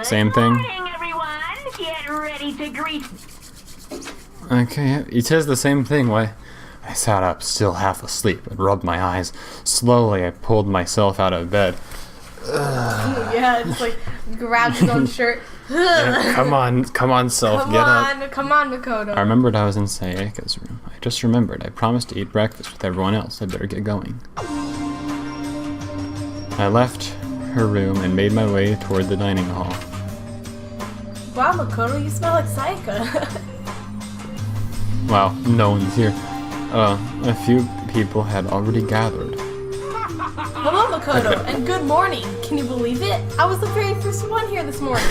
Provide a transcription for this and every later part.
Same thing. Good morning, everyone. Get ready to greet. Okay, it says the same thing. Why? I sat up, still half asleep, and rubbed my eyes. Slowly, I pulled myself out of bed. Yeah, it's like grabs his own shirt. Come on, self, get up. Come on, Makoto. I remembered I was in Sayaka's room. I just remembered. I promised to eat breakfast with everyone else. I better get going. I left her room and made my way toward the dining hall. Wow, Makoto, you smell like Sayaka. Wow, no one's here. A few people had already gathered. Hello, Makoto, and good morning. Can you believe it? I was the very first one here this morning.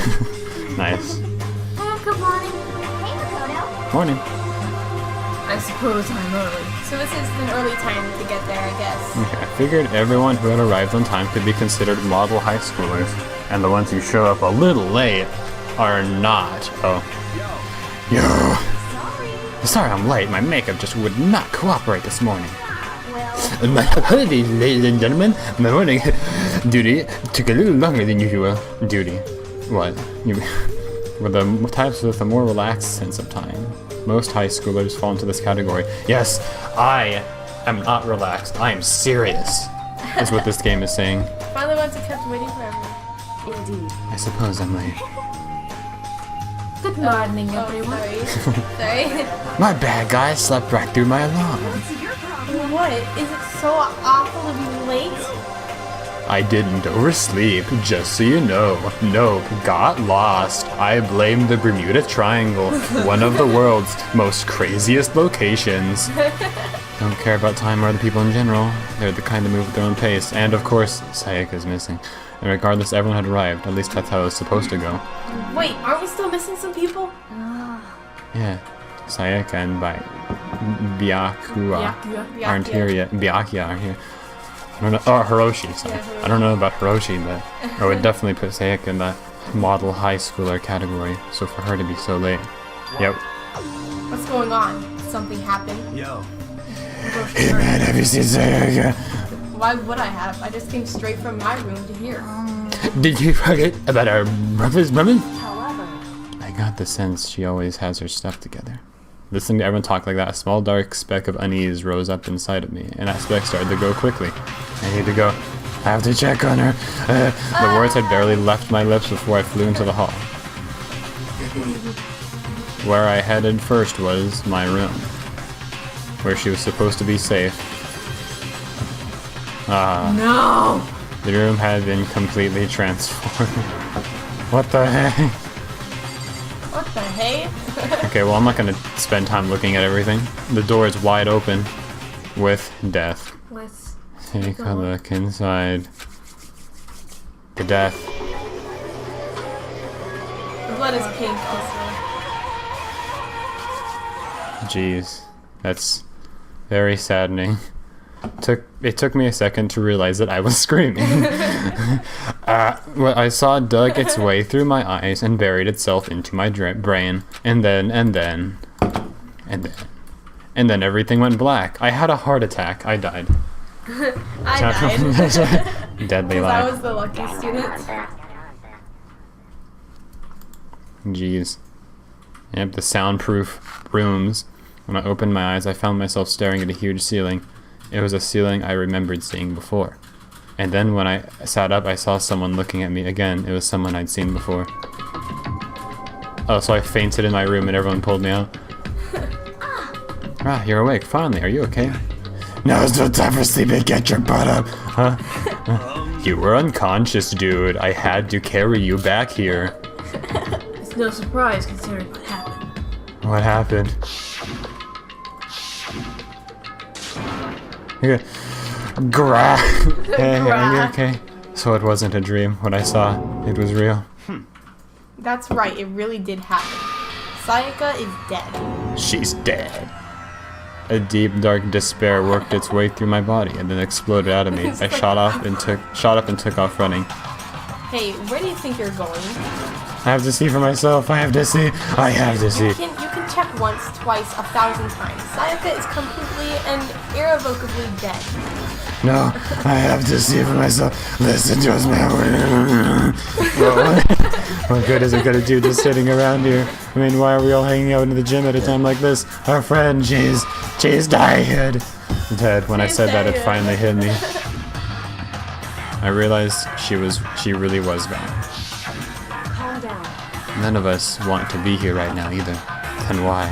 Nice. Good morning. Hey, Makoto. Morning. I suppose I'm early. So this is an early time to get there, I guess. Okay, I figured everyone who had arrived on time could be considered model high schoolers, and the ones who show up a little late are not. Oh. Yo. Sorry I'm late. My makeup just would not cooperate this morning. My apologies, ladies and gentlemen. My morning duty took a little longer than usual. Duty? What? With the types with a more relaxed sense of time. Most high schoolers fall into this category. Yes, I am not relaxed. I am serious. Is what this game is saying. Finally ones who kept waiting forever. Indeed. I suppose I'm late. Good morning, everyone. Sorry. My bad, guys. Slept right through my alarm. What? Is it so awful to be late? I didn't oversleep, just so you know. Nope, got lost. I blame the Bermuda Triangle, one of the world's most craziest locations. Don't care about time or the people in general. They're the kind that move at their own pace. And of course, Sayaka's missing. And regardless, everyone had arrived. At least that's how it was supposed to go. Wait, aren't we still missing some people? Yeah, Sayaka and Byakuya aren't here yet. Byakuya aren't here. I don't know. Oh, Hiroshi. Sorry. Yeah, Hiroshi. I don't know about Hiroshi, but I would definitely put Sayaka in the model high schooler category. So for her to be so late. Yep. What's going on? Something happened? Yo. Hey man, have you seen Sayaka? Why would I have? I just came straight from my room to here. Did you forget about our breakfast, woman? However, I got the sense she always has her stuff together. Listening to everyone talk like that, a small dark speck of unease rose up inside of me, and that speck started to grow quickly. I need to go. I have to check on her. The words had barely left my lips before I flew into the hall. Where I headed first was my room, where she was supposed to be safe. no! The room had been completely transformed. What the heck? What the hey? Okay, well, I'm not gonna spend time looking at everything. The door is wide open with death. Let's Take a look inside. The death. The blood is pink also. Jeez, that's very saddening. It took me a second to realize that I was screaming. Well, I saw it dug its way through my eyes and buried itself into my brain, and then everything went black. I had a heart attack. I died. I died. Deadly I lie. was the lucky student. Jeez. Yep, the soundproof rooms. When I opened my eyes, I found myself staring at a huge ceiling. It was a ceiling I remembered seeing before. And then when I sat up, I saw someone looking at me again. It was someone I'd seen before. Oh, so I fainted in my room and everyone pulled me out. Ah, you're awake. Finally, are you okay? Now it's no time for sleeping. Get your butt up. Huh? You were unconscious, dude. I had to carry you back here. It's no surprise considering what happened. What happened? Okay. Hey, are you okay? So it wasn't a dream. What I saw, it was real. That's right, it really did happen. Sayaka is dead. She's dead. A deep, dark despair worked its way through my body and then exploded out of me. I shot up and took off running. Hey, where do you think you're going? I have to see for myself. I have to see. I have to see. You can check once, twice, 1,000 times. Sayaka is completely and irrevocably dead. No, I have to see for myself. Listen to us, man. What good is it gonna do just sitting around here? I mean, why are we all hanging out in the gym at a time like this? Our friend, she's died. Ted, when I said that, it finally hit me. I realized she really was gone. Calm down. None of us want to be here right now either. Then why?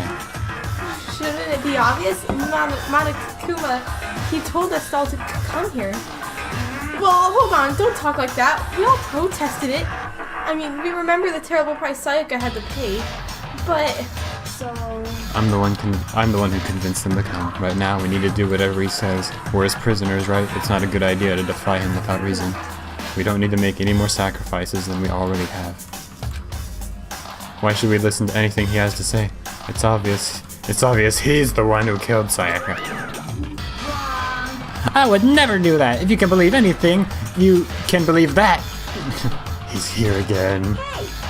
Shouldn't it be obvious? Monokuma, he told us all to come here. Well, hold on, don't talk like that. We all protested it. I mean, we remember the terrible price Sayaka had to pay, but... So... I'm the one who convinced him to come. Right now, we need to do whatever he says. We're his prisoners, right? It's not a good idea to defy him without reason. We don't need to make any more sacrifices than we already have. Why should we listen to anything he has to say? It's obvious. It's obvious he's the one who killed Sayaka. I would never do that. If you can believe anything, you can believe that. He's here again.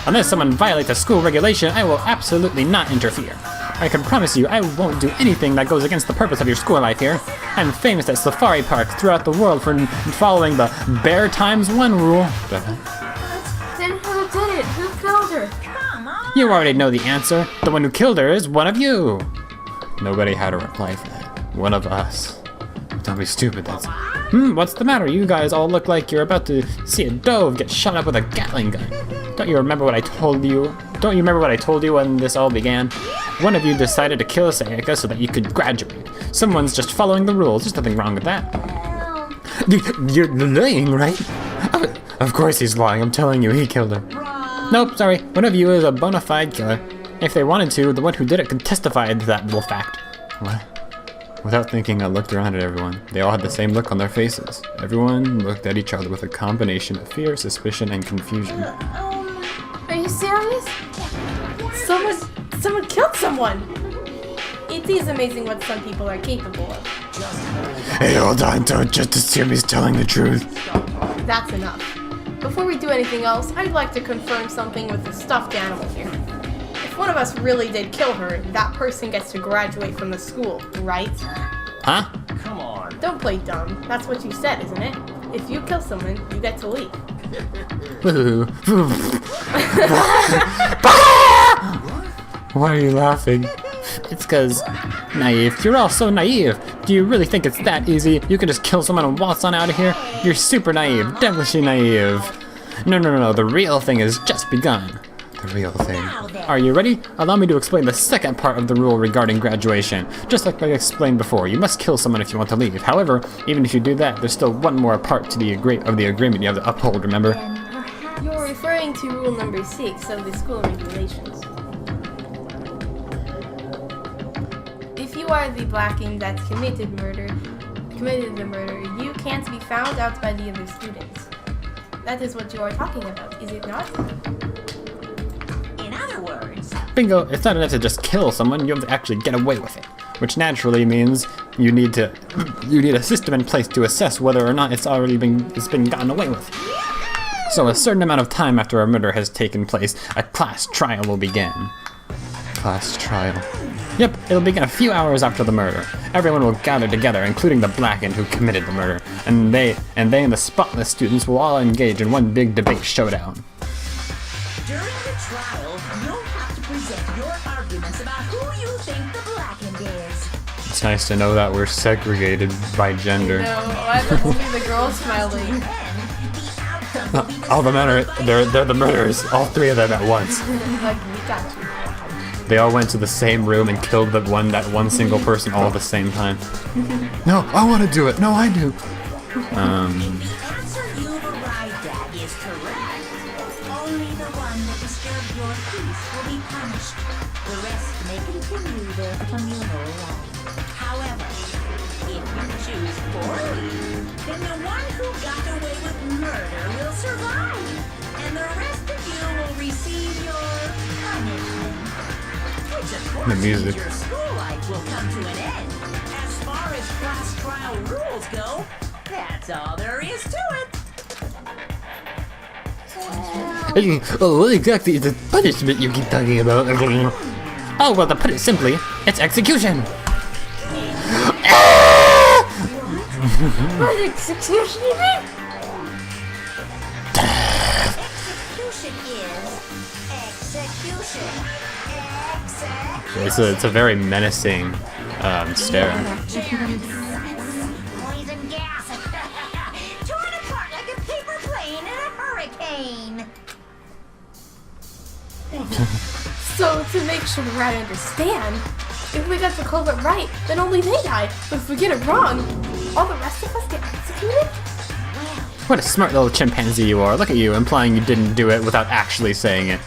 Unless someone violates a school regulation, I will absolutely not interfere. I can promise you I won't do anything that goes against the purpose of your school life here. I'm famous at safari parks throughout the world for following the Bear Times 1 rule. Then who did it? Who killed her? You already know the answer. The one who killed her is one of you. Nobody had a reply for that. One of us. Don't be stupid, that's... what's the matter? You guys all look like you're about to see a dove get shot up with a Gatling gun. Don't you remember what I told you? Don't you remember what I told you when this all began? One of you decided to kill Sayaka so that you could graduate. Someone's just following the rules. There's nothing wrong with that. You're lying, right? Of course he's lying. I'm telling you, he killed her. Nope, sorry. One of you is a bona fide killer. If they wanted to, the one who did it could testify to that little fact. What? Without thinking, I looked around at everyone. They all had the same look on their faces. Everyone looked at each other with a combination of fear, suspicion, and confusion. Are you serious? Someone killed someone! It is amazing what some people are capable of. Hey, hold on, don't just assume he's telling the truth. That's enough. Before we do anything else, I'd like to confirm something with the stuffed animal here. If one of us really did kill her, that person gets to graduate from the school, right? Huh? Come on. Don't play dumb. That's what you said, isn't it? If you kill someone, you get to leave. Why are you laughing? It's cause naive. You're all so naive. Do you really think it's that easy? You can just kill someone and waltz on out of here? You're super naive, devilishly naive. No. The real thing has just begun. The real thing. Are you ready? Allow me to explain the second part of the rule regarding graduation. Just like I explained before, you must kill someone if you want to leave. However, even if you do that, there's still one more part to the agreement you have to uphold, remember? You're referring to rule number 6 of the school regulations. If you are the blacking that committed the murder, you can't be found out by the other students. That is what you are talking about, is it not? In other words, Bingo, it's not enough to just kill someone, you have to actually get away with it. Which naturally means you need a system in place to assess whether or not it's been gotten away with. So a certain amount of time after a murder has taken place, a class trial will begin. Class trial. Yep, it'll begin a few hours after the murder. Everyone will gather together, including the blackened who committed the murder, and they and the spotless students will all engage in one big debate showdown. during the trial, you'll have to present your arguments about who you think the blackened is. It's nice to know that we're segregated by gender. No, why does only the girls smiling? All the men they're the murderers, all three of them at once. Like, we got you. They all went to the same room and killed that one single person all at the same time. No, I want to do it. No, I do. The answer you've arrived at is correct. Only the one that disturbed your peace will be punished. The rest may continue their communal life. However, if you choose poorly, then the one who got away with murder will survive, and the rest of you will receive your punishment. Which of course The music. means your school life will come to an end. As far as class trial rules go, that's all there is to it. Oh, what exactly is the punishment you keep talking about? Oh, well, to put it simply, it's execution. Execution is execution. It's a very menacing stare. Poison gas. Torn apart like a paper plane in a hurricane. So to make sure that I understand, if we got the culprit right, then only they die. But if we get it wrong, all the rest of us get executed? What a smart little chimpanzee you are. Look at you, implying you didn't do it without actually saying it.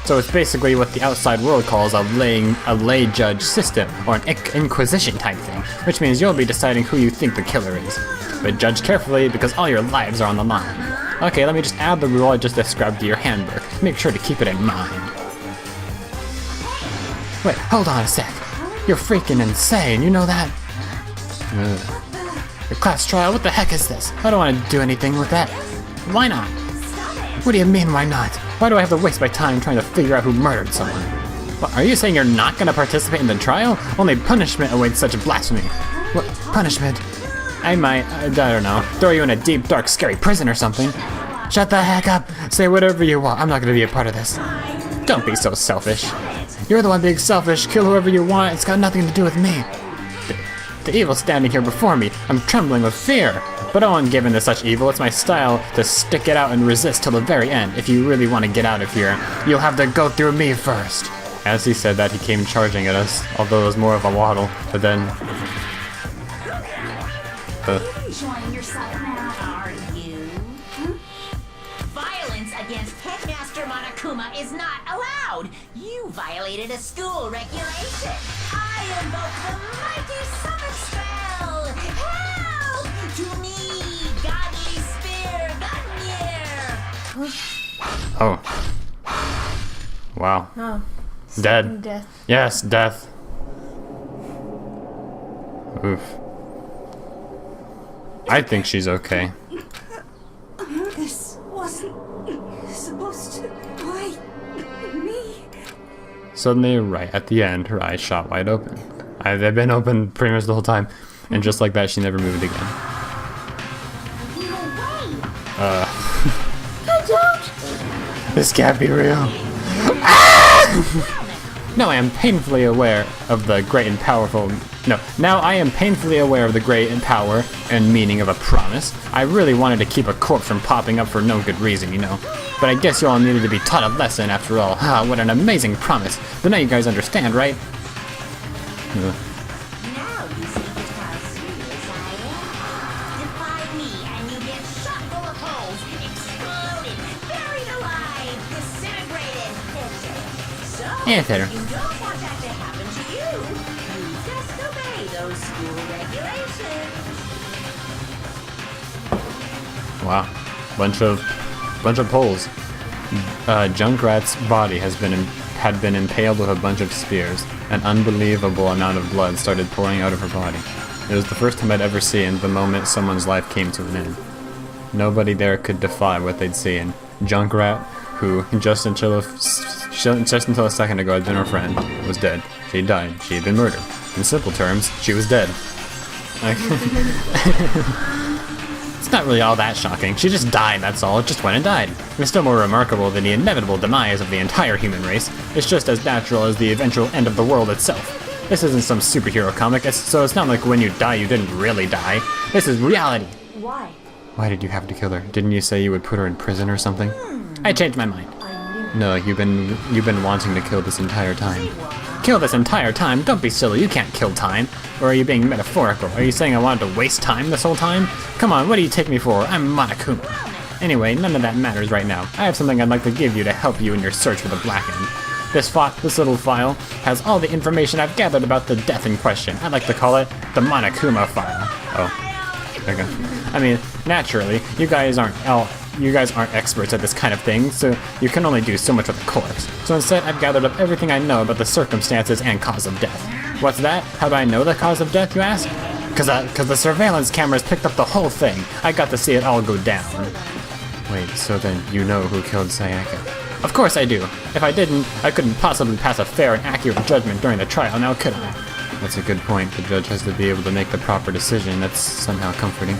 So it's basically what the outside world calls a lay judge system, or an inquisition type thing, which means you'll be deciding who you think the killer is. But judge carefully, because all your lives are on the line. Okay, let me just add the rule I just described to your handbook. Make sure to keep it in mind. Wait, hold on a sec. You're freaking insane, you know that? Your class trial, what the heck is this? I don't want to do anything with that. Why not? What do you mean, why not? Why do I have to waste my time trying to figure out who murdered someone? What, are you saying you're not going to participate in the trial? Only punishment awaits such blasphemy. What, punishment? I might, I don't know, throw you in a deep, dark, scary prison or something. Shut the heck up! Say whatever you want, I'm not going to be a part of this. Don't be so selfish. You're the one being selfish, kill whoever you want, it's got nothing to do with me. The evil standing here before me, I'm trembling with fear. But I won't give in to such evil, it's my style to stick it out and resist till the very end. If you really want to get out of here, you'll have to go through me first. As he said that, he came charging at us, although it was more of a waddle, but then... Enjoying yourself now, are you? Violence against Headmaster Monokuma is not allowed. You violated a school regulation. I invoke the mighty summon spell. Help! To me, godly spear, Gungnir. Oh. Wow. Oh. Dead. Death. Yes, death. Oof. I think she's okay. This wasn't supposed to bite me. Suddenly, right at the end, her eyes shot wide open. They've been open pretty much the whole time. And just like that, she never moved again. This can't be real. No, I am painfully aware of the great and powerful... No, now I am painfully aware of the great and power and meaning of a promise. I really wanted to keep a corpse from popping up for no good reason, you know. But I guess you all needed to be taught a lesson after all. Ah, what an amazing promise. But now you guys understand, right? Now you see just how serious I am. Defy me and you get shot full of holes, exploded, buried alive, disintegrated. So, Ether. if you don't want that to happen to you, you just obey those school regulations. Wow. Bunch of poles. Junkrat's body had been impaled with a bunch of spears. An unbelievable amount of blood started pouring out of her body. It was the first time I'd ever seen the moment someone's life came to an end. Nobody there could defy what they'd seen. Junkrat, who just until a second ago had been her friend, was dead. She died. She had been murdered. In simple terms, she was dead. It's not really all that shocking. She just died, that's all. It just went and died. It's still more remarkable than the inevitable demise of the entire human race. It's just as natural as the eventual end of the world itself. This isn't some superhero comic, so it's not like when you die, you didn't really die. This is reality. Why? Why did you have to kill her? Didn't you say you would put her in prison or something? I changed my mind. No, you've been wanting to kill this entire time. Kill this entire time? Don't be silly, you can't kill time. Or are you being metaphorical? Are you saying I wanted to waste time this whole time? Come on, what do you take me for? I'm Monokuma. Anyway, none of that matters right now. I have something I'd like to give you to help you in your search for the Blackened. This little file has all the information I've gathered about the death in question. I'd like to call it the Monokuma file. Oh, okay. I mean, naturally, you guys aren't experts at this kind of thing, so you can only do so much with a corpse. So instead, I've gathered up everything I know about the circumstances and cause of death. What's that? How do I know the cause of death, you ask? Cause the surveillance cameras picked up the whole thing. I got to see it all go down. Wait, so then you know who killed Sayaka? Of course I do. If I didn't, I couldn't possibly pass a fair and accurate judgment during the trial, now could I? That's a good point. The judge has to be able to make the proper decision. That's somehow comforting.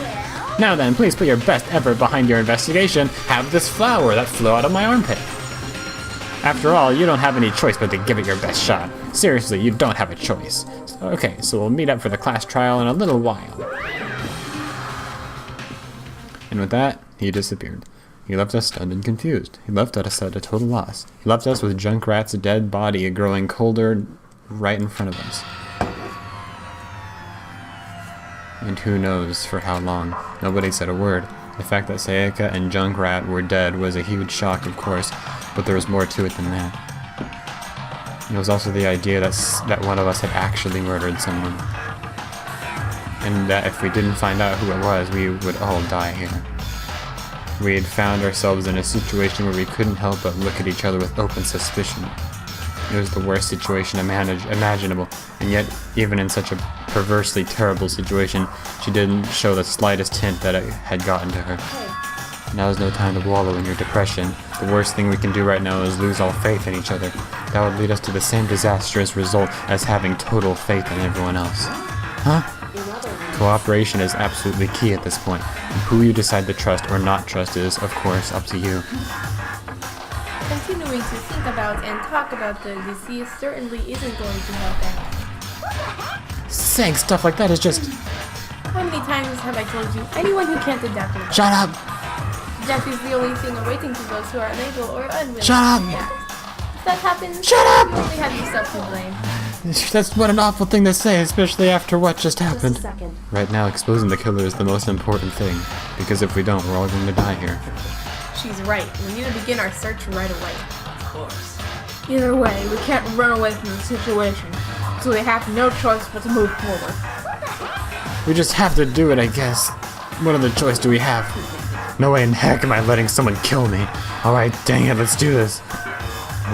Now then, please put your best effort behind your investigation. Have this flower that flew out of my armpit. After all, you don't have any choice but to give it your best shot. Seriously, you don't have a choice. Okay, so we'll meet up for the class trial in a little while. And with that, he disappeared. He left us stunned and confused. He left us at a total loss. He left us with Junkrat's dead body growing colder right in front of us. And who knows for how long. Nobody said a word. The fact that Sayaka and Junkrat were dead was a huge shock, of course, but there was more to it than that. It was also the idea that one of us had actually murdered someone. And that if we didn't find out who it was, we would all die here. We had found ourselves in a situation where we couldn't help but look at each other with open suspicion. It was the worst situation imaginable, and yet, even in such a perversely terrible situation, she didn't show the slightest hint that it had gotten to her. Now is no time to wallow in your depression. The worst thing we can do right now is lose all faith in each other. That would lead us to the same disastrous result as having total faith in everyone else. Huh? Cooperation is absolutely key at this point, and who you decide to trust or not trust is, of course, up to you. Continuing to think about and talk about the disease certainly isn't going to help out. Saying stuff like that is just... How many times have I told you, anyone who can't adapt will die. Shut up! Death is the only thing awaiting to those who are unable or unwilling. Shut up! Yeah. If that happens, Shut up! you only have yourself to blame. That's what an awful thing to say, especially after what just Just a happened. second. Right now, exposing the killer is the most important thing, because if we don't, we're all going to die here. She's right. We need to begin our search right away. Of course. Either way, we can't run away from the situation, so we have no choice but to move forward. We just have to do it, I guess. What other choice do we have? No way in heck am I letting someone kill me. Alright, dang it, let's do this.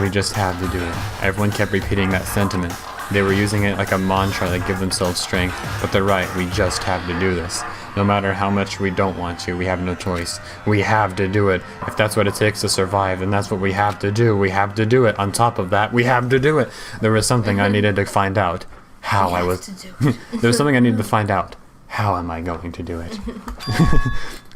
We just have to do it. Everyone kept repeating that sentiment. They were using it like a mantra to give themselves strength, but they're right, we just have to do this. No matter how much we don't want to, we have no choice. We have to do it. If that's what it takes to survive, then that's what we have to do. We have to do it. On top of that, we have to do it. There was something I needed to find out. How I was... There was something I needed to find out. How am I going to do it?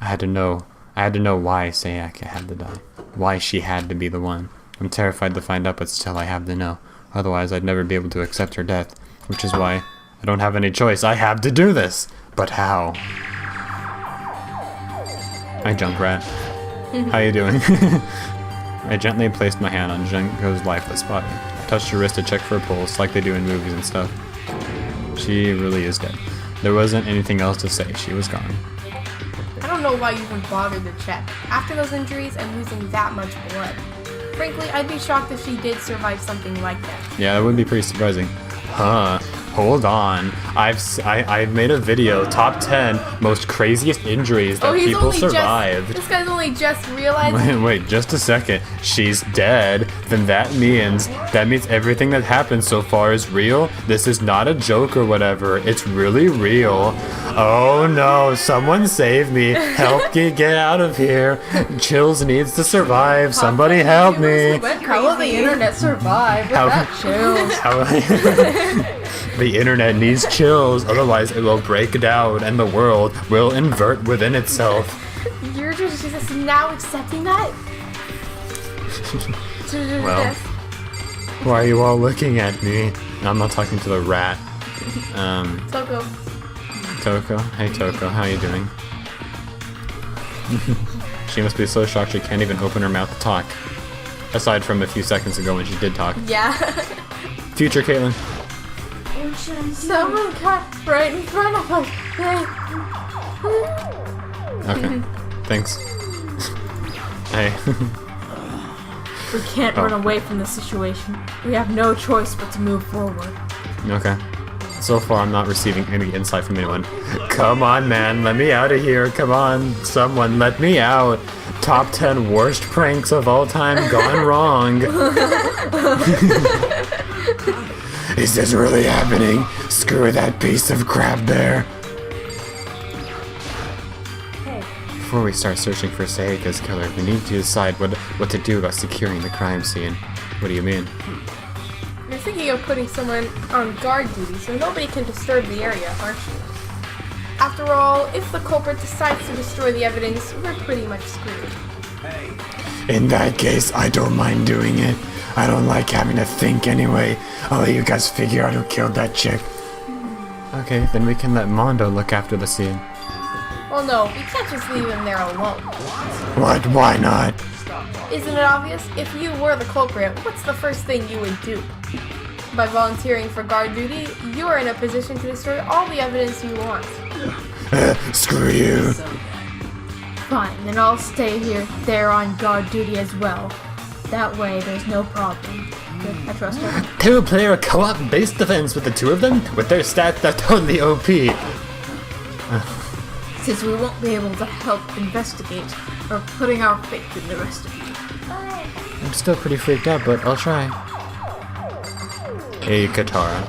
I had to know why Sayaka had to die. Why she had to be the one. I'm terrified to find out, but still I have to know. Otherwise, I'd never be able to accept her death. Which is why I don't have any choice. I have to do this! But how? Hi, Junkrat. How you doing? I gently placed my hand on Junko's lifeless body. I touched her wrist to check for a pulse, like they do in movies and stuff. She really is dead. There wasn't anything else to say. She was gone. I don't know why you even bothered to check. After those injuries and losing that much blood. Frankly, I'd be shocked if she did survive something like that. Yeah, that would be pretty surprising. Huh. Hold on. I've made a video, top 10 most craziest injuries that people survived. This guy's only just realized. Wait, just a second. She's dead. Then that means everything that happened so far is real. This is not a joke or whatever. It's really real. Oh no, someone save me. Help me get out of here. Chills needs to survive. Somebody help me. How will the internet survive without chills? The internet needs chills, otherwise it will break down and the world will invert within itself. You're just now accepting that? Well, why are you all looking at me? I'm not talking to the rat. Toko. Toko? Hey Toko, how you doing? She must be so shocked she can't even open her mouth to talk. Aside from a few seconds ago when she did talk. Yeah. Future Caitlin. Someone cut right in front of us. Okay, thanks. Hey. We can't run away from the situation. We have no choice but to move forward. Okay. So far, I'm not receiving any insight from anyone. Come on, man, let me out of here. Come on, someone, let me out. Top 10 worst pranks of all time gone wrong. Is this really happening? Screw that piece of crap there. Hey, Before we start searching for Sayaka's killer, we need to decide what to do about securing the crime scene. What do you mean? You're thinking of putting someone on guard duty so nobody can disturb the area, aren't you? After all, if the culprit decides to destroy the evidence, we're pretty much screwed. In that case, I don't mind doing it. I don't like having to think anyway. I'll let you guys figure out who killed that chick. Okay, then we can let Mondo look after the scene. Well, no, we can't just leave him there alone. What? Why not? Isn't it obvious? If you were the culprit, what's the first thing you would do? By volunteering for guard duty, you are in a position to destroy all the evidence you want. Screw you. Fine, then I'll stay there on guard duty as well. That way, there's no problem. Good, I trust her. 2-player co-op base defense with the two of them? With their stats, they're totally OP. Since we won't be able to help investigate, we're putting our faith in the rest of you. I'm still pretty freaked out, but I'll try. Hey, Katara.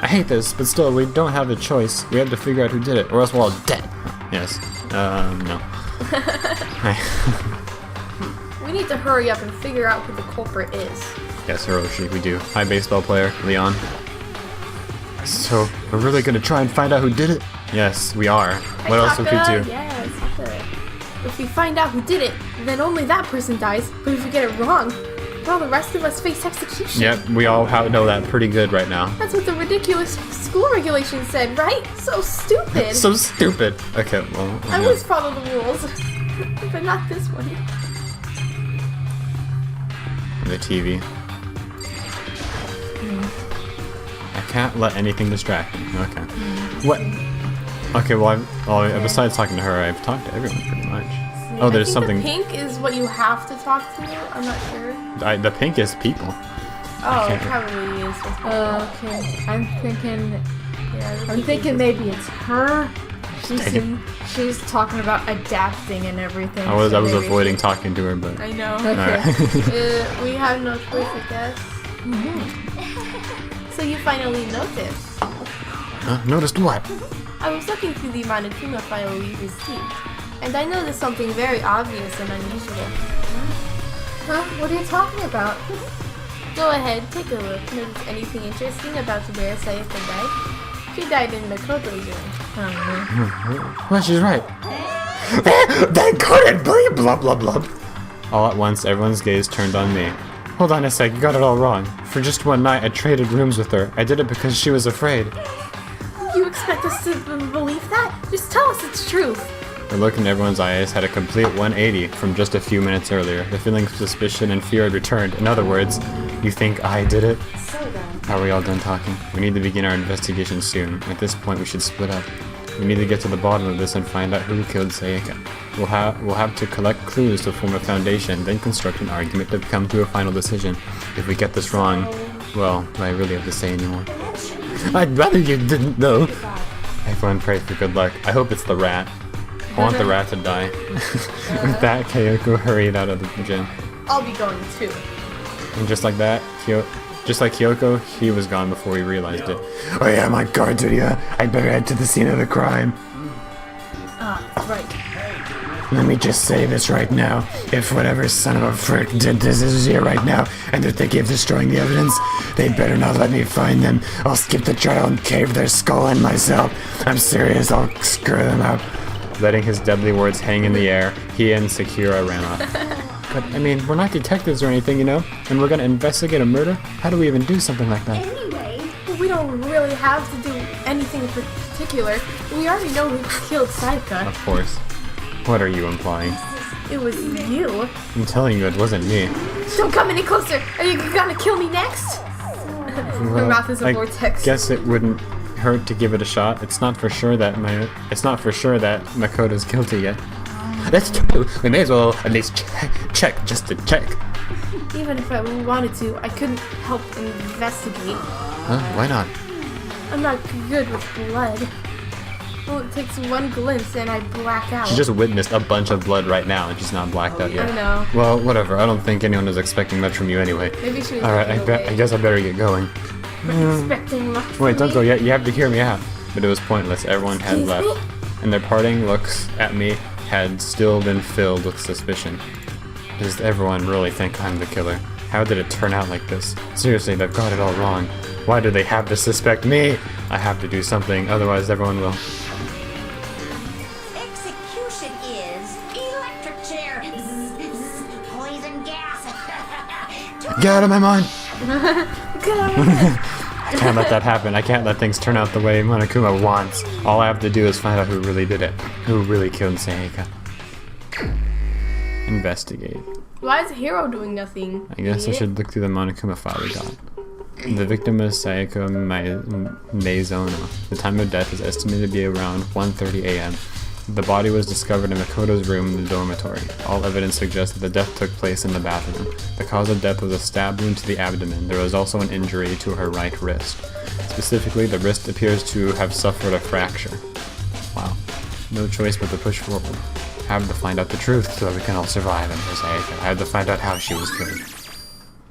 I hate this, but still, we don't have a choice. We have to figure out who did it, or else we're all dead. Yes. No. We need to hurry up and figure out who the culprit is. Yes, Hiroshi, we do. Hi, baseball player, Leon. So, we're really gonna try and find out who did it? Yes, we are. What else would we do? Yes, good. If we find out who did it, then only that person dies. But if we get it wrong, all the rest of us face execution. Yep, we all know that pretty good right now. That's what the ridiculous school regulations said, right? So stupid. So stupid. Okay, well. I always follow the rules, but not this one. The TV. I can't let anything distract me. Okay. What? Okay, well, besides talking to her, I've talked to everyone pretty much. Oh, there's something. The pink is what you have to talk to. I'm not sure. The pink is people. Oh, it probably is. Okay, I'm thinking Yeah, maybe it's her. She's talking about adapting and everything. I was so maybe avoiding talking to her, but. I know. Okay. We have no choice, I guess. So you finally noticed. Noticed what? I was looking through the Monokuma file we received, and I noticed something very obvious and unusual. Huh? What are you talking about? Go ahead, take a look. Notice anything interesting about where Sayaka died? She died in Makoto's room. Well, she's right. They couldn't believe blah blah blah. All at once, everyone's gaze turned on me. Hold on a sec, you got it all wrong. For just one night, I traded rooms with her. I did it because she was afraid. You expect us to believe that? Just tell us it's truth. The look in everyone's eyes had a complete 180 from just a few minutes earlier. The feeling of suspicion and fear had returned. In other words, you think I did it? So then, Are we all done talking? We need to begin our investigation soon. At this point, we should split up. We need to get to the bottom of this and find out who killed Sayaka. We'll have to collect clues to form a foundation, then construct an argument to come to a final decision. If we get this wrong, well, do I really have to say anymore? I'd rather you didn't know. Everyone pray for good luck. I hope it's the rat. I want the rat to die. With that, Kyoko hurried out of the gym. I'll be going too. And just like that, Kyoko, he was gone before we realized it. Oh yeah, my guard duty. I'd better head to the scene of the crime. Right. Let me just say this right now. If whatever son of a frick did this is here right now, and they're thinking of destroying the evidence, they better not let me find them. I'll skip the trial and cave their skull in myself. I'm serious, I'll screw them up. Letting his deadly words hang in the air, he and Sakura ran off. But, I mean, we're not detectives or anything, you know? And we're gonna investigate a murder? How do we even do something like that? Anyway, We don't really have to do anything in particular. We already know who killed Sayaka. Of course. What are you implying? It was you. I'm telling you, it wasn't me. Don't come any closer. Are you gonna kill me next? Her mouth is a vortex. Guess it wouldn't hurt to give it a shot. It's not for sure that Makoto's guilty yet. That's true. We may as well at least check just to check. Even if I wanted to, I couldn't help investigate. Huh? Why not? I'm not good with blood. Well, it takes one glimpse and I black out. She just witnessed a bunch of blood right now and she's not blacked out yet. I know. Well, whatever. I don't think anyone is expecting much from you anyway. Maybe she was Alright, looking away. I guess I better get going. Expecting luck from Wait, don't me? go yet. You have to hear me out. But it was pointless. Everyone had Excuse left. me? And their parting looks at me had still been filled with suspicion. Does everyone really think I'm the killer? How did it turn out like this? Seriously, they've got it all wrong. Why do they have to suspect me? I have to do something, otherwise everyone will. Execution is electric chair. Poison gas. Get out of my mind! I can't let that happen. I can't let things turn out the way Monokuma wants. All I have to do is find out who really did it. Who really killed Sayaka. Investigate. Why is Hero doing nothing? I guess I should look through the Monokuma file we got. The victim is Sayaka Maizono. The time of death is estimated to be around 1:30 a.m. The body was discovered in Makoto's room in the dormitory. All evidence suggests that the death took place in the bathroom. The cause of death was a stab wound to the abdomen. There was also an injury to her right wrist. Specifically, the wrist appears to have suffered a fracture. Wow. No choice but to push forward. I have to find out the truth so that we can all survive and Sayaka. I have to find out how she was killed.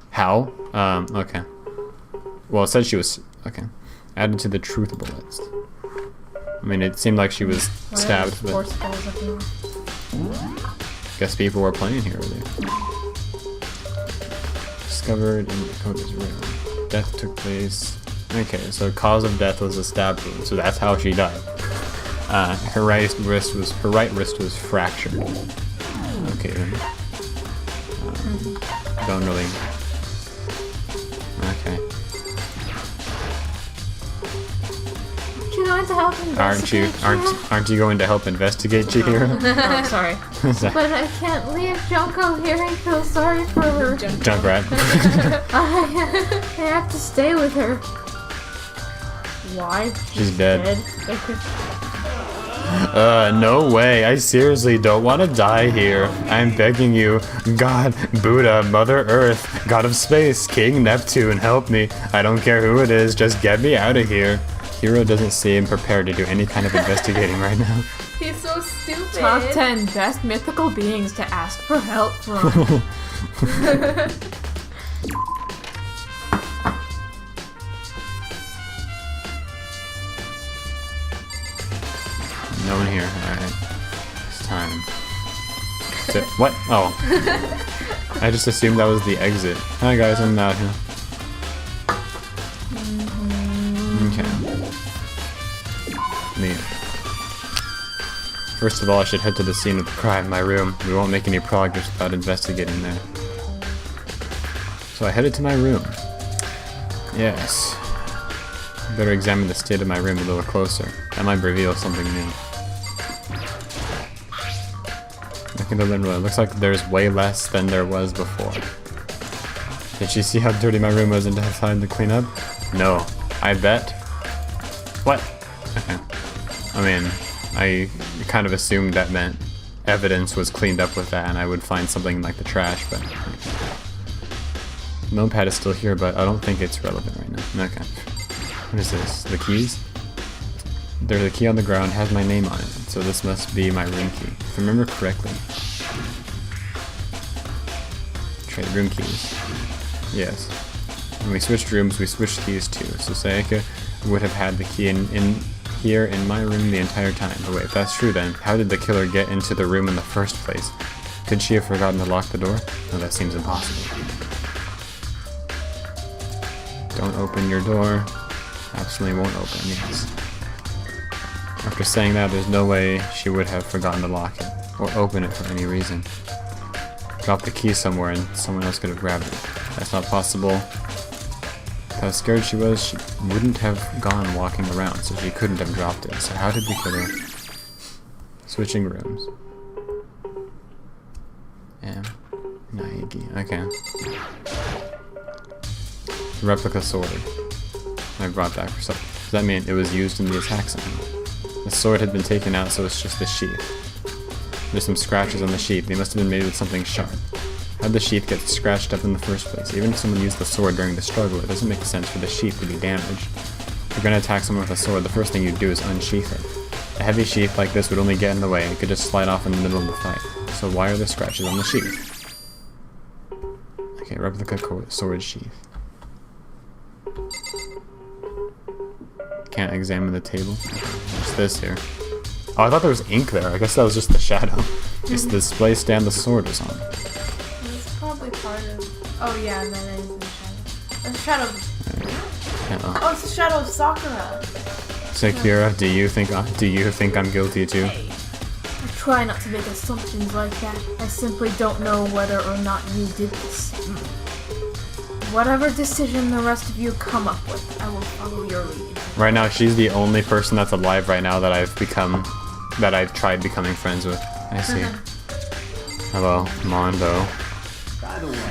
How? Okay. Well, it said she was... Okay. Added to the truth bullets. I mean, it seemed like she was stabbed, but... Guess people were playing here earlier. Discovered in Makoto's room. Death took place... Okay, so cause of death was a stab wound, so that's how she died. Her right wrist was fractured. Okay then. Don't really... Okay. You going to help investigate? Aren't you going to help investigate, Chihiro? Oh, sorry. But I can't leave Junko here and feel sorry for her. Junkrat. I have to stay with her. Why? She's dead. Okay. No way. I seriously don't want to die here. I'm begging you. God, Buddha, Mother Earth, God of Space, King Neptune, help me. I don't care who it is, just get me out of here. Hiro doesn't seem prepared to do any kind of investigating right now. He's so stupid. Top 10 best mythical beings to ask for help from. No one here. Alright. It's time. What? Oh. I just assumed that was the exit. Hi guys, I'm out here. Okay. Neat. First of all, I should head to the scene of the crime, my room. We won't make any progress without investigating there. So I headed to my room. Yes. Better examine the state of my room a little closer. That might reveal something new. Looking at the window, it looks like there's way less than there was before. Did you see how dirty my room was and have time to clean up? No. I bet. What? Okay. I mean, I kind of assumed that meant evidence was cleaned up with that and I would find something like the trash, but... The notepad is still here, but I don't think it's relevant right now. Okay. What is this? The keys? There's a key on the ground, has my name on it, so this must be my room key. If I remember correctly. Trade room keys. Yes. When we switched rooms, we switched keys too, so Sayaka would have had the key in here in my room the entire time. But wait, if that's true then, how did the killer get into the room in the first place? Could she have forgotten to lock the door? No, that seems impossible. Don't open your door. Absolutely won't open, yes. After saying that, there's no way she would have forgotten to lock it, or open it for any reason. Drop the key somewhere and someone else could have grabbed it. That's not possible. How scared she was, she wouldn't have gone walking around, so she couldn't have dropped it. So how did the killer... Switching rooms. Yeah. Naigi. Okay. Replica sword. I brought back for something. Does that mean it was used in the attack somehow? The sword had been taken out, so it's just the sheath. There's some scratches on the sheath. They must have been made with something sharp. How'd the sheath get scratched up in the first place? Even if someone used the sword during the struggle, it doesn't make sense for the sheath to be damaged. If you're gonna attack someone with a sword, the first thing you'd do is unsheath it. A heavy sheath like this would only get in the way. It could just slide off in the middle of the fight. So why are there scratches on the sheath? Okay, replica sword sheath. Can't examine the table. What's this here? Oh, I thought there was ink there. I guess that was just the shadow. It's the display stand the sword was on. It's probably part of Oh yeah, that is the shadow. The shadow. Uh-oh. Oh, it's the shadow of Sakura. Sakura, do you think I'm guilty too? I try not to make assumptions like that. I simply don't know whether or not you did this. Whatever decision the rest of you come up with, I will follow your lead. Right now, she's the only person that's alive right now that I've tried becoming friends with. I see. Hello, Mondo.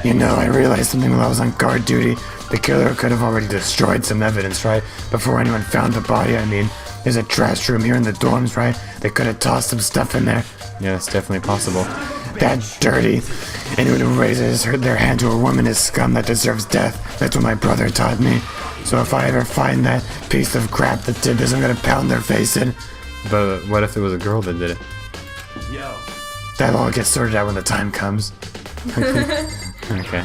You know, I realized something while I was on guard duty. The killer could have already destroyed some evidence, right? Before anyone found the body, I mean. There's a trash room here in the dorms, right? They could have tossed some stuff in there. Yeah, that's definitely possible. That's dirty. Anyone who raises their hand to a woman is scum that deserves death. That's what my brother taught me. So if I ever find that piece of crap that did this, I'm gonna pound their face in. But what if it was a girl that did it? That'll all get sorted out when the time comes. Okay.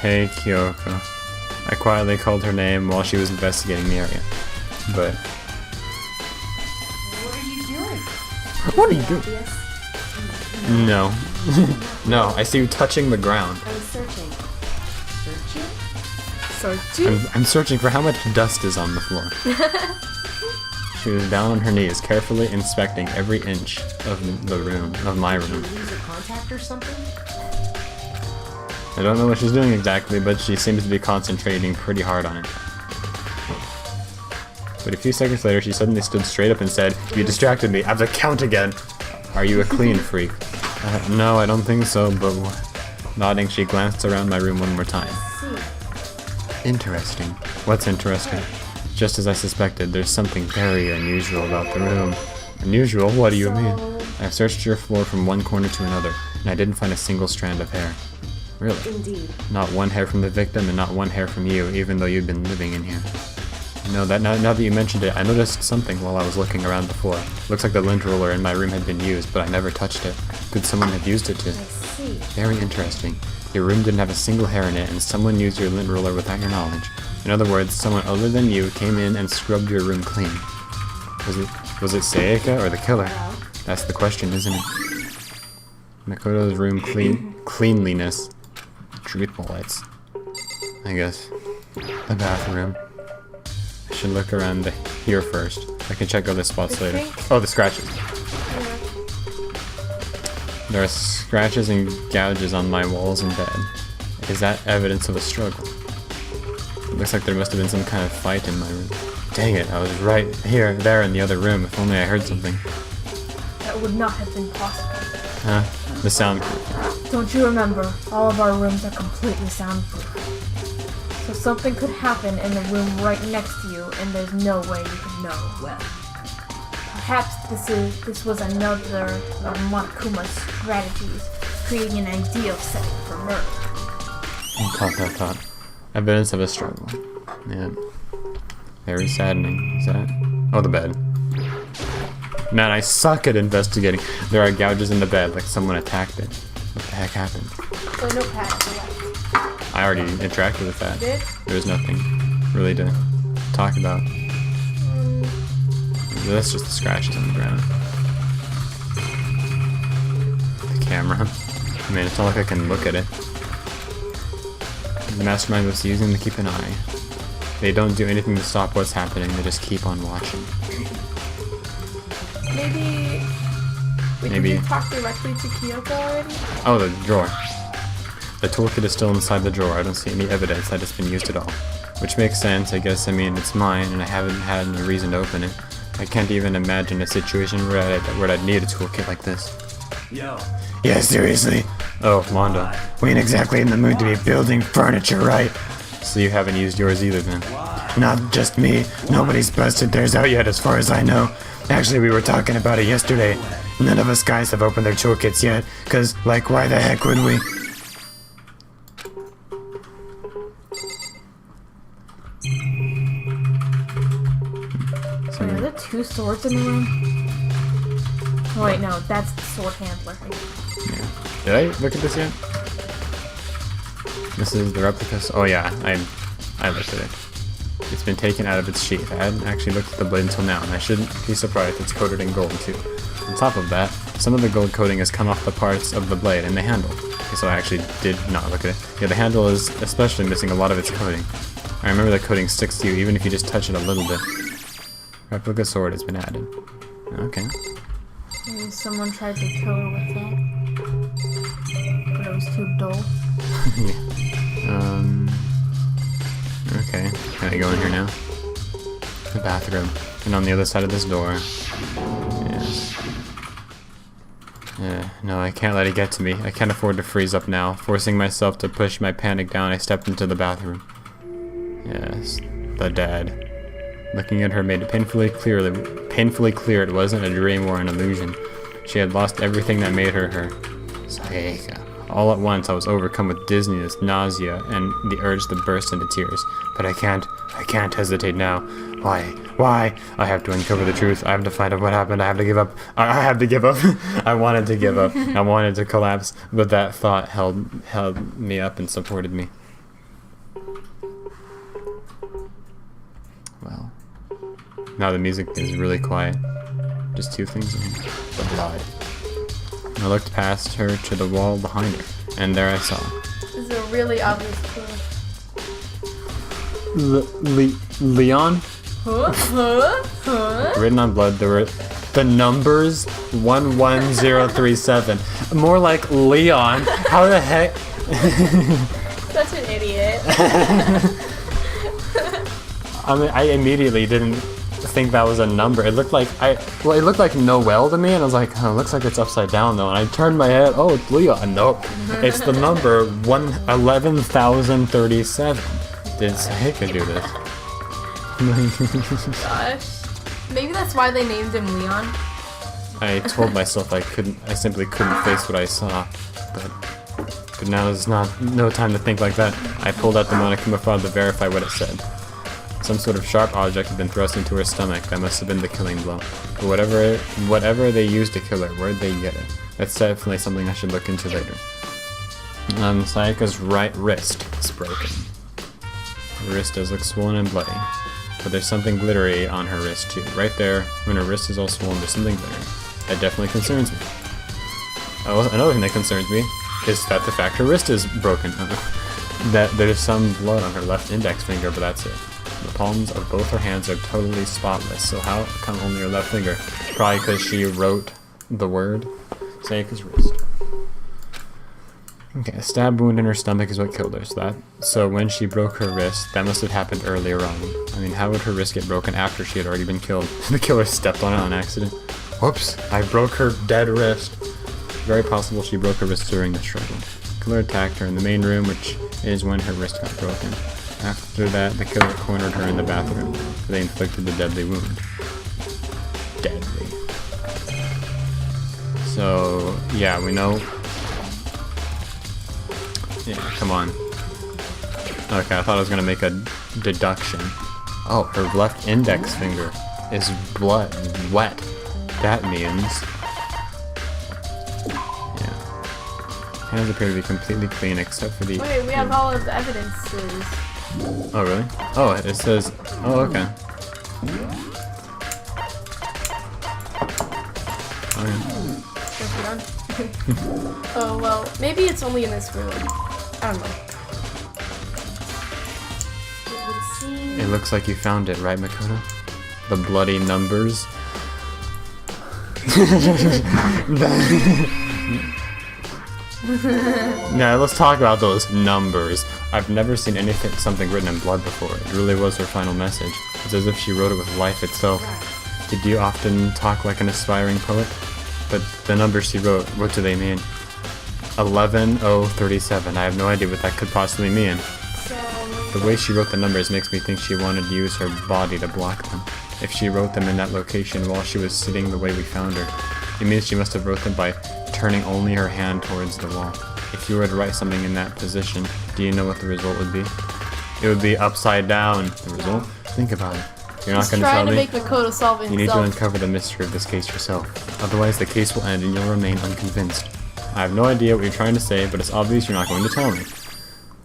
Hey, Kyoko. I quietly called her name while she was investigating the area. But What are you doing? what are you doing? No. No, I see you touching the ground. I'm searching. Searching? So, I'm searching for how much dust is on the floor. She was down on her knees, carefully inspecting every inch of the room, of my room. Lose a contact or something? I don't know what she's doing exactly, but she seems to be concentrating pretty hard on it. But a few seconds later, she suddenly stood straight up and said, "You distracted me. I have to count again. Are you a clean freak?" No, I don't think so, but... Nodding, she glanced around my room one more time. Interesting. What's interesting? Just as I suspected, there's something very unusual about the room. Unusual? What do you mean? I've searched your floor from one corner to another, and I didn't find a single strand of hair. Really? Indeed. Not one hair from the victim and not one hair from you, even though you'd been living in here. No, now that you mentioned it, I noticed something while I was looking around the floor. Looks like the lint roller in my room had been used, but I never touched it. Could someone have used it to? I see. Very interesting. Your room didn't have a single hair in it, and someone used your lint roller without your knowledge. In other words, someone other than you came in and scrubbed your room clean. Was it Seika or the killer? That's the question, isn't it? Makoto's room cleanliness. Truth bullets. I guess. The bathroom. I should look around here first. I can check other spots later. Oh, the scratches. There are scratches and gouges on my walls and bed. Is that evidence of a struggle? It looks like there must have been some kind of fight in my room. Dang it, I was right there in the other room. If only I heard something. That would not have been possible. Huh? The soundproof. Don't you remember, all of our rooms are completely soundproof. So something could happen in the room right next to you, and there's no way you could know. Well, Perhaps this was another of Monokuma's strategies, creating an ideal setting for murder. Thought. Evidence of a struggle. Yeah. Very saddening. Is that? Oh, the bed. Man, I suck at investigating. There are gouges in the bed, like someone attacked it. What the heck happened? so no pads left. I already interacted with that. Did? There was nothing really to talk about. That's just the scratches on the ground. The camera. I mean, it's not like I can look at it. The mastermind was using to keep an eye. They don't do anything to stop what's happening, they just keep on watching. Maybe. Maybe. Did you talk directly to Kyoko already? Oh, the drawer. The toolkit is still inside the drawer. I don't see any evidence that it's been used at all. Which makes sense, I guess. I mean, it's mine, and I haven't had any reason to open it. I can't even imagine a situation where I'd need a toolkit like this. Yeah, seriously. Oh, Mondo. We ain't exactly in the mood to be building furniture, right? So you haven't used yours either, then? Not just me. Nobody's busted theirs out yet as far as I know. Actually, we were talking about it yesterday. None of us guys have opened their toolkits yet, cause, like, why the heck would we? Wait, are there two swords in the room? Oh, wait, no, that's the sword handler. Yeah. Did I look at this yet? This is the replica. Oh yeah, I looked at it. It's been taken out of its sheath. I hadn't actually looked at the blade until now, and I shouldn't be surprised it's coated in gold too. On top of that, some of the gold coating has come off the parts of the blade and the handle. Okay, so I actually did not look at it. Yeah, the handle is especially missing a lot of its coating. I remember the coating sticks to you even if you just touch it a little bit. Replica sword has been added. Okay. Maybe someone tried to kill her with that. But it was too dull. Okay. Can I go in here now? The bathroom. And on the other side of this door. Yes. No, I can't let it get to me. I can't afford to freeze up now. Forcing myself to push my panic down, I stepped into the bathroom. Yes. The dead. Looking at her made it painfully clear it wasn't a dream or an illusion. She had lost everything that made her her. Sayaka. All at once, I was overcome with dizziness, nausea, and the urge to burst into tears. But I can't hesitate now. Why? I have to uncover the truth. I have to find out what happened. I have to give up. I have to give up. I wanted to give up. I wanted to collapse, but that thought held me up and supported me. Well, now the music is really quiet. Just two things in here. The blood. I looked past her to the wall behind her, and there I saw. This is a really obvious clue. Leon? Huh? Written on blood, there were the numbers 11037. More like Leon. How the heck? Such an idiot. I mean, I immediately didn't think that was a number. It looked like it looked like Noel to me, and I was like, oh, it looks like it's upside down though. And I turned my head, oh, it's Leon. Nope, it's the number 11,037. Did Sayaka do this? Gosh. Maybe that's why they named him Leon. I told myself I simply couldn't face what I saw, but now is no time to think like that. I pulled out the Monokuma file to verify what it said. Some sort of sharp object had been thrust into her stomach. That must have been the killing blow. But whatever they used to kill her, where'd they get it? That's definitely something I should look into later. Sayaka's right wrist is broken. Her wrist does look swollen and bloody. But there's something glittery on her wrist too. Right there, when her wrist is all swollen, there's something glittery. That definitely concerns me. Another thing that concerns me is that the fact her wrist is broken. That there's some blood on her left index finger, but that's it. The palms of both her hands are totally spotless, so how come only her left finger? Probably because she wrote the word. Sayaka's wrist. Okay, a stab wound in her stomach is what killed her, so when she broke her wrist, that must have happened earlier on. I mean, how would her wrist get broken after she had already been killed? The killer stepped on it on accident. Whoops, I broke her dead wrist. Very possible she broke her wrist during the struggle. The killer attacked her in the main room, which is when her wrist got broken. After that, the killer cornered her in the bathroom, where they inflicted the deadly wound. Deadly. So, yeah, we know... Yeah, come on. Okay, I thought I was gonna make a deduction. Oh, her left index finger is wet. That means... Yeah. Hands appear to be completely clean except for the... Wait, we have all of the evidences. Oh, really? Oh, it says... Oh, okay. Okay. Oh, well, maybe it's only in this room. I don't know. It looks like you found it, right, Makoto? The bloody numbers. Now let's talk about those numbers. I've never seen something written in blood before. It really was her final message. It's as if she wrote it with life itself. Did you often talk like an aspiring poet? But the numbers she wrote, what do they mean? 11,037. I have no idea what that could possibly mean. The way she wrote the numbers makes me think she wanted to use her body to block them. If she wrote them in that location while she was sitting the way we found her, it means she must have wrote them by turning only her hand towards the wall. If you were to write something in that position, do you know what the result would be? It would be upside down. The result? Think about it. You're not going to tell me? He's trying to make Makoto solve it You need to himself. uncover the mystery of this case yourself. Otherwise, the case will end and you'll remain unconvinced. I have no idea what you're trying to say, but it's obvious you're not going to tell me.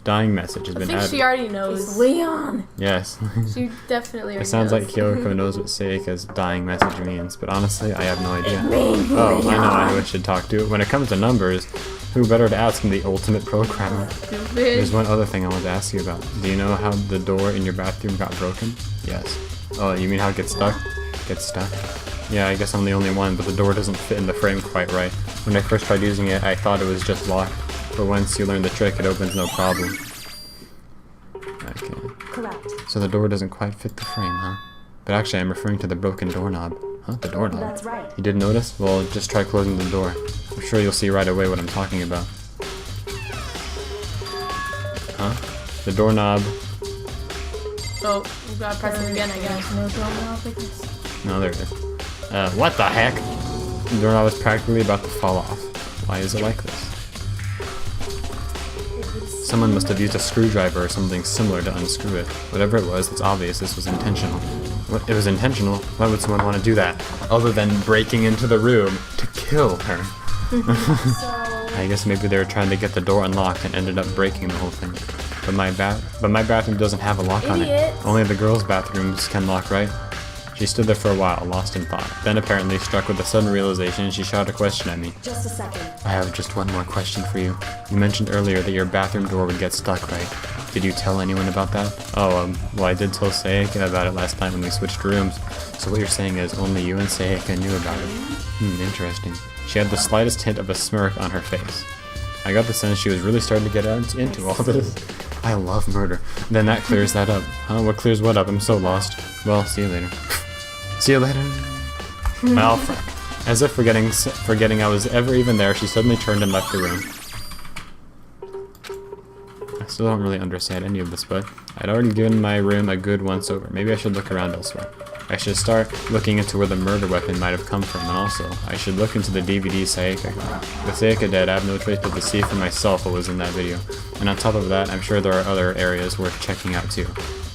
Dying message has I been think added. she already knows. It's Leon. Yes. She definitely already It sounds knows. like Kyoko knows what Seika's dying message means, but honestly, I have no idea. means Oh, I know who I should talk to. When it comes to numbers, who better to ask than the ultimate programmer? Stupid. There's one other thing I want to ask you about. Do you know how the door in your bathroom got broken? Yes. Oh, you mean how it gets stuck? Gets stuck? Yeah, I guess I'm the only one, but the door doesn't fit in the frame quite right. When I first tried using it, I thought it was just locked, but once you learn the trick, it opens no problem. Okay. Correct. So the door doesn't quite fit the frame, huh? But actually, I'm referring to the broken doorknob. Huh? The doorknob? That's right. You didn't notice? Well, just try closing the door. I'm sure you'll see right away what I'm talking about. Huh? The doorknob. Oh, we gotta press it again, I guess. No doorknob, I guess. No, there it is. What the heck? The doorknob is practically about to fall off. Why is it like this? Someone must have used a screwdriver or something similar to unscrew it. Whatever it was, it's obvious this was intentional. What? It was intentional? Why would someone want to do that? Other than breaking into the room to kill her. I guess maybe they were trying to get the door unlocked and ended up breaking the whole thing. But my bathroom doesn't have a lock on it. Idiot. Only the girls' bathrooms can lock, right? She stood there for a while, lost in thought. Then apparently struck with a sudden realization, she shot a question at me. Just a second. I have just one more question for you. You mentioned earlier that your bathroom door would get stuck, right? Did you tell anyone about that? Oh, well, I did tell Seika about it last time when we switched rooms. So what you're saying is only you and Seika knew about it. Interesting. She had the slightest hint of a smirk on her face. I got the sense she was really starting to get into all this. I love murder. Then that clears that up. Huh? What clears what up? I'm so lost. Well, see you later. See you later. Well, as if forgetting I was ever even there, she suddenly turned and left the room. I still don't really understand any of this, but I'd already given my room a good once-over. Maybe I should look around elsewhere. I should start looking into where the murder weapon might have come from, and also, I should look into the DVD Seika got. With Seika dead, I have no choice but to see for myself what was in that video. And on top of that, I'm sure there are other areas worth checking out too.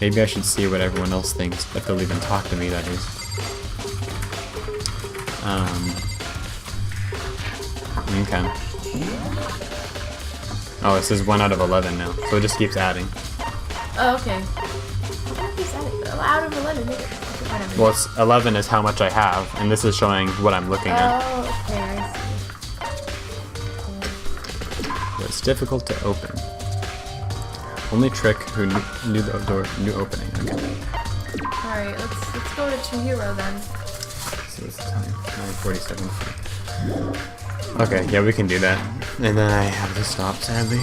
Maybe I should see what everyone else thinks, if they'll even talk to me, that is. Okay. Oh, this is 1 out of 11 now, so it just keeps adding. Oh, okay. Out of 11. Whatever. Well, it's 11 is how much I have, and this is showing what I'm looking at. Oh, okay, I see. But it's difficult to open. Only Trick who knew the door, new opening. Okay. Alright, let's go to Chihiro then. So it's time 9:47. Okay, yeah, we can do that. And then I have to stop, sadly.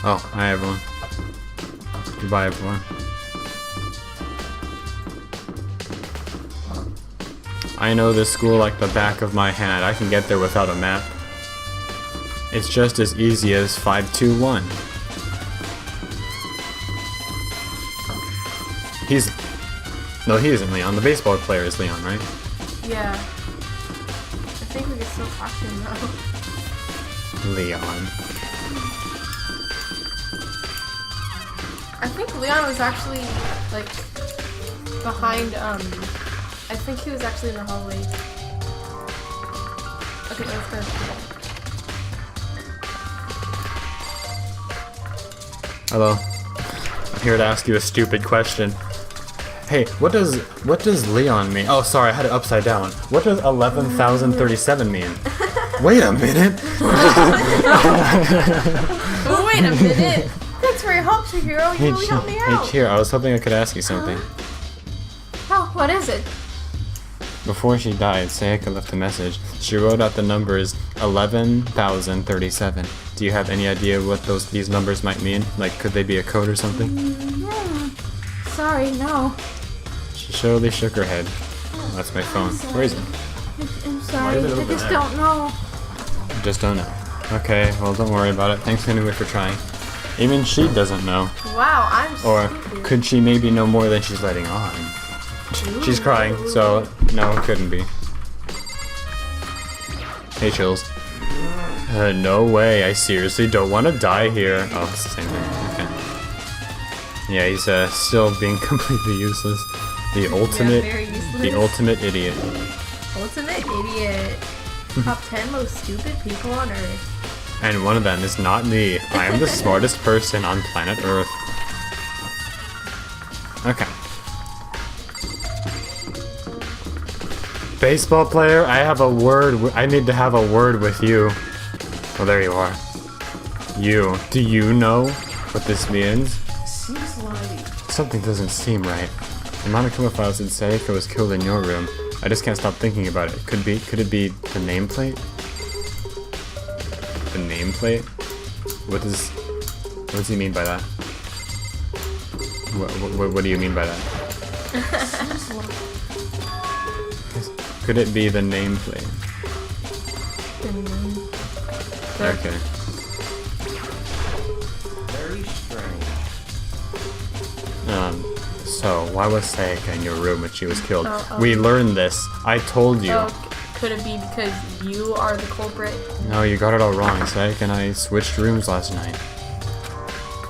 Oh, hi everyone. Goodbye everyone. I know this school like the back of my hand. I can get there without a map. It's just as easy as 521. No, he isn't Leon. The baseball player is Leon, right? Yeah. I think we can still talk to him though. Leon. I think Leon was actually, like, behind, I think he was actually in the hallway. Okay, let's go. Hello. I'm here to ask you a stupid question. Hey, what does Leon mean? Oh, sorry, I had it upside down. What does 11,037 mean? Wait a minute. Oh, wait a minute. Thanks for your help, Chihiro. You really helped me out. Hey, Cheer, I was hoping I could ask you something. Oh, what is it? Before she died, Seika left a message. She wrote out the numbers 11,037. Do you have any idea what these numbers might mean? Like, could they be a code or something? Sorry, no. She slowly shook her head. Oh, that's my phone. Where is it? I'm sorry. is it I over just there? don't know. Just don't know. Okay, well, don't worry about it. Thanks anyway for trying. Even she doesn't know. Wow, I'm Or stupid. could she maybe know more than she's letting on? She's crying, so no, it couldn't be. Hey, Chills. No way, I seriously don't want to die here. Oh, it's the same thing. Okay. Yeah, he's still being completely useless. The ultimate, very useless. the ultimate idiot. Ultimate idiot. Top 10 most stupid people on Earth. And one of them is not me. I am the smartest person on planet Earth. Okay. Baseball player, I have a word. I need to have a word with you. Well, there you are. You. Do you know what this means? Seems like... Something doesn't seem right. The Monokuma file said Sayaka was killed in your room. I just can't stop thinking about it. Could it be the nameplate? The nameplate? What does he mean by that? What do you mean by that? Could it be the nameplate? Okay. Very strange. So why was Sayaka in your room when she was killed? We learned this. I told you. Oh, could it be because you are the culprit? No, you got it all wrong. Sayaka and I switched rooms last night.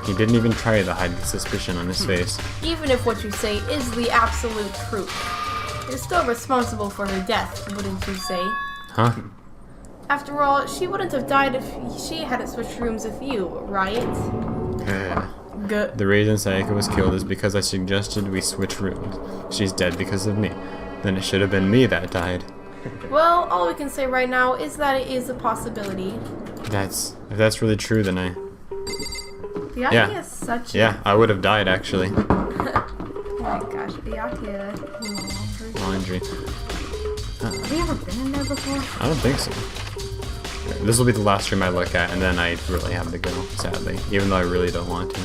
He didn't even try to hide the suspicion on his face. Even if what you say is the absolute truth, you're still responsible for her death, wouldn't you say? Huh? After all, she wouldn't have died if she hadn't switched rooms with you, right? Good. The reason Sayaka was killed is because I suggested we switch rooms. She's dead because of me. Then it should have been me that died. Well, all we can say right now is that it is a possibility. If that's really true, then Byakuya Yeah. is such yeah, I would have died actually. Oh my gosh, Byakuya. Laundry. Have you ever been in there before? I don't think so. This will be the last room I look at, and then I really have to go, sadly. Even though I really don't want to.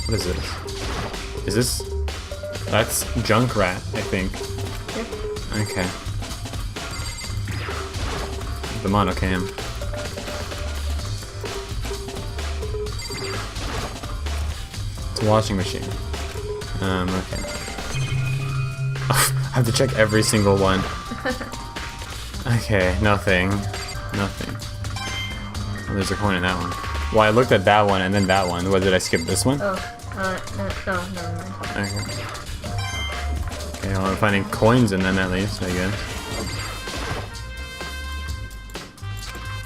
What is this? Is this... That's Junkrat, I think. Yep. Okay. The monocam. It's a washing machine. Okay. I have to check every single one. Okay, nothing. Nothing. Oh, there's a coin in that one. Well, I looked at that one and then that one. What, did I skip this one? Oh, no, never mind. Okay. Okay, well, I'm finding coins in them at least, I guess.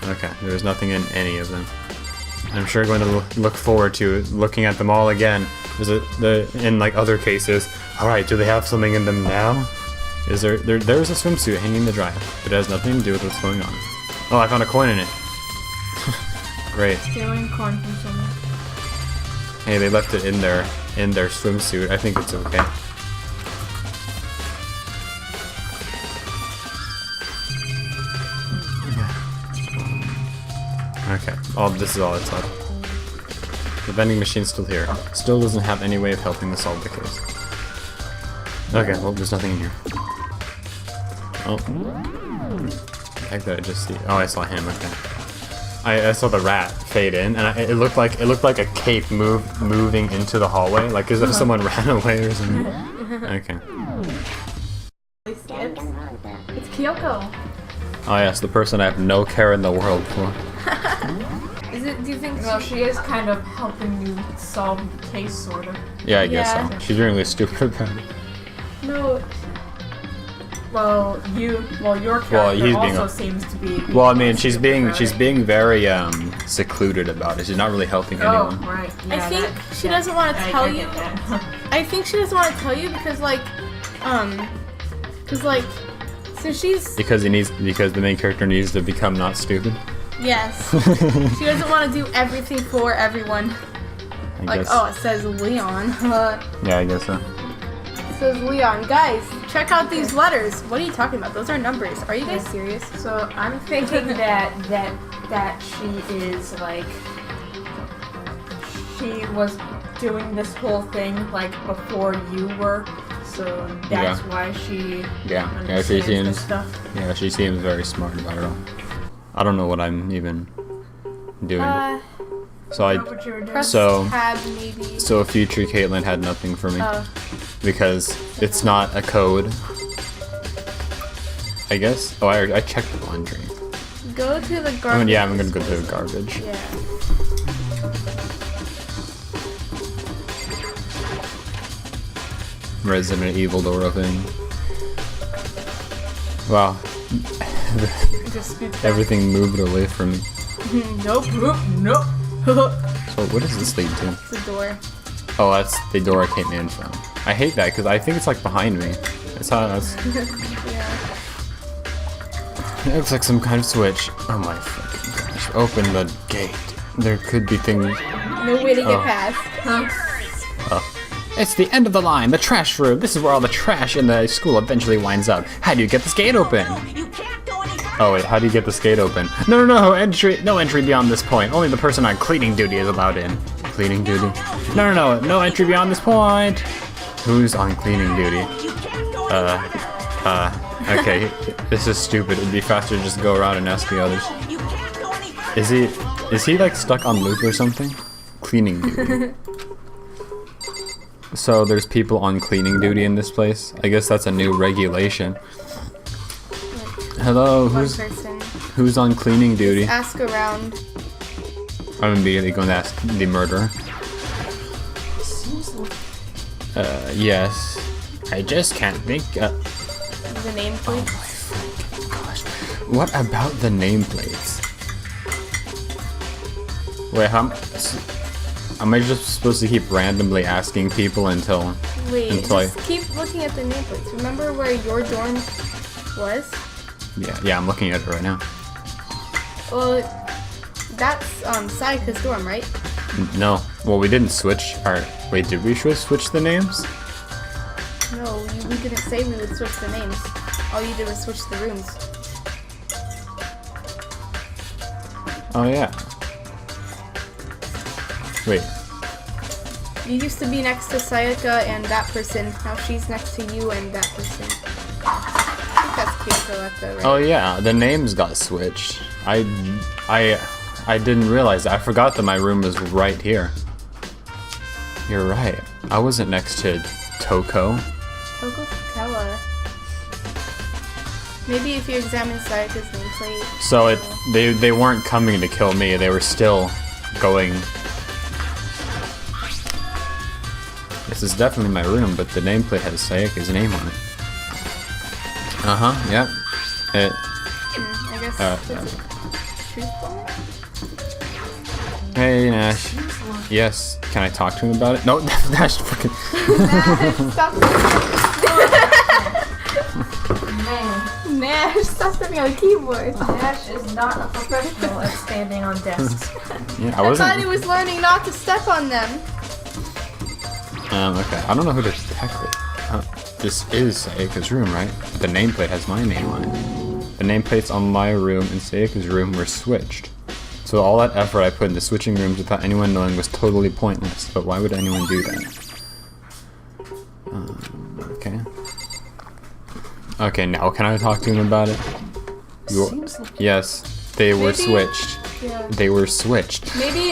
Okay, there's nothing in any of them. I'm sure going to look forward to looking at them all again. In like other cases. Alright, do they have something in them now? Is there's a swimsuit hanging to dry, but it has nothing to do with what's going on. Oh, I found a coin in it. Great. Stealing corn from someone. Hey, they left it in their swimsuit. I think it's okay. Okay. Oh, this is all it's left. The vending machine's still here. Still doesn't have any way of helping to solve the case. Okay, well, there's nothing in here. Oh. The heck did I just see? Oh, I saw him, okay. I saw the rat fade in, and it looked like a cape moving into the hallway, like as if someone ran away or something. Okay. It's Kyoko. Oh yes, the person I have no care in the world for. Is it? Do you think? Well, she is kind of helping you solve the case, sort of. Yeah, I guess Yeah. so. She's doing really stupid about it. No. Well, your character Well, he's being also a- seems to be. Well, I mean, she's being very secluded about it. She's not really helping Oh, anyone. right. I Yeah, think that- she doesn't want to I tell get you. that. I think she doesn't want to tell you because so she's Because the main character needs to become not stupid. yes. She doesn't want to do everything for everyone. I Like, guess. oh, it says Leon. Yeah, I guess so. It says Leon. Guys, check out these letters. What are you talking about? Those are numbers. Are you guys serious? So I'm thinking that she is like she was doing this whole thing like before you were, so that's Yeah. why she Yeah, she understands this seems. stuff. Yeah, she seems very smart about it all. I don't know what I'm even doing. So What you were doing. Press So- tab maybe. So future Caitlyn had nothing for me because it's not a code. I guess. Oh, I checked the laundry. Go to the garbage. I mean, yeah, I'm gonna go to the garbage. Yeah. Resident Evil door opening. Wow. Just scoots back. Everything moved away from me. Nope. Nope. So what does this lead to? It's a door. Oh, that's the door I came in from. I hate that because I think it's like behind me. That's how that's. Yeah. It looks like some kind of switch. Oh my fucking gosh. Open the gate. There could be things. No way to get Oh. past. Huh? It's the end of the line, the trash room. This is where all the trash in the school eventually winds up. How do you get this gate open? You can't go any further. Oh wait, how do you get this gate open? No, no entry beyond this point. Only the person on cleaning duty is allowed in. Cleaning duty? No entry beyond this point. Who's on cleaning duty? You can't go Okay, this is stupid. It'd be faster to just go around and ask the others. You can't go any further. Is he like stuck on loop or something? Cleaning duty. So there's people on cleaning duty in this place? I guess that's a new regulation. Hello, One who's person. who's on cleaning duty? Ask around. I'm immediately going to ask the murderer. Yes. I just can't think. The name, please. Gosh, what about the nameplates? Wait, am I just supposed to keep randomly asking people until Wait, until just keep looking at the nameplates. Remember where your dorm was? Yeah, I'm looking at it right now. Well, that's Sayaka's dorm, right? No, well we didn't switch our. Wait, did we switch the names? No, we didn't say we would switch the names. All you did was switch the rooms. Oh yeah. Wait. You used to be next to Sayaka and that person. Now she's next to you and that person. I think that's Kyoto, right? Oh yeah, the names got switched. I didn't realize that. I forgot that my room was right here. You're right. I wasn't next to Toko. Toko Fukawa. Maybe if you examine Sayaka's nameplate. So they weren't coming to kill me. They were still going. This is definitely my room, but the nameplate has Sayaka's name on it. Yep. I guess that's a truth bomb? Hey Nash. Yes. Can I talk to him about it? No, Nash fucking. Stop. Nash, stop stepping on the keyboard. Nash is not a professional at standing on desks. Yeah, I I wasn't. thought he was learning not to step on them. Okay. I don't know who to tackle. This is Sayaka's room, right? The nameplate has my name on it. The nameplates on my room and Sayaka's room were switched. So all that effort I put into switching rooms without anyone knowing was totally pointless. But why would anyone do that? Okay. Okay, now can I talk to him about it? Yes, they were Maybe- switched. Yeah. They were switched. Maybe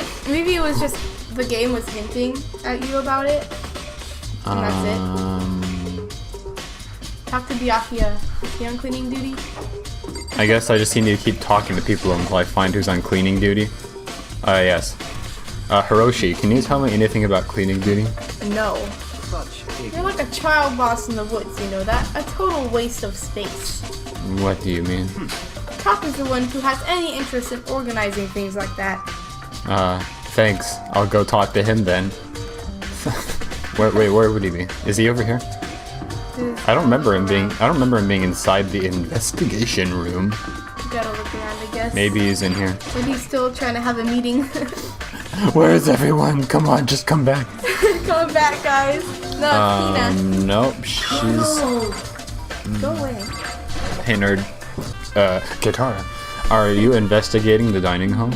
it was just the game was hinting at you about it. And that's it. Talk to Byakuya. Is he on cleaning duty? I guess I just need to keep talking to people until I find who's on cleaning duty. Yes. Hiroshi, can you tell me anything about cleaning duty? No. You're like a child boss in the woods, you know that? A total waste of space. What do you mean? Top is the one who has any interest in organizing things like that. Thanks. I'll go talk to him then. Wait, where would he be? Is he over here? I don't remember him being inside the investigation room. You gotta look around, I guess. Maybe he's in here. Maybe he's still trying to have a meeting. Where is everyone? Come on, just come back. Come back, guys. No, Tina. Nope, she's... Go away. Hey, nerd. Katara, are you investigating the dining hall?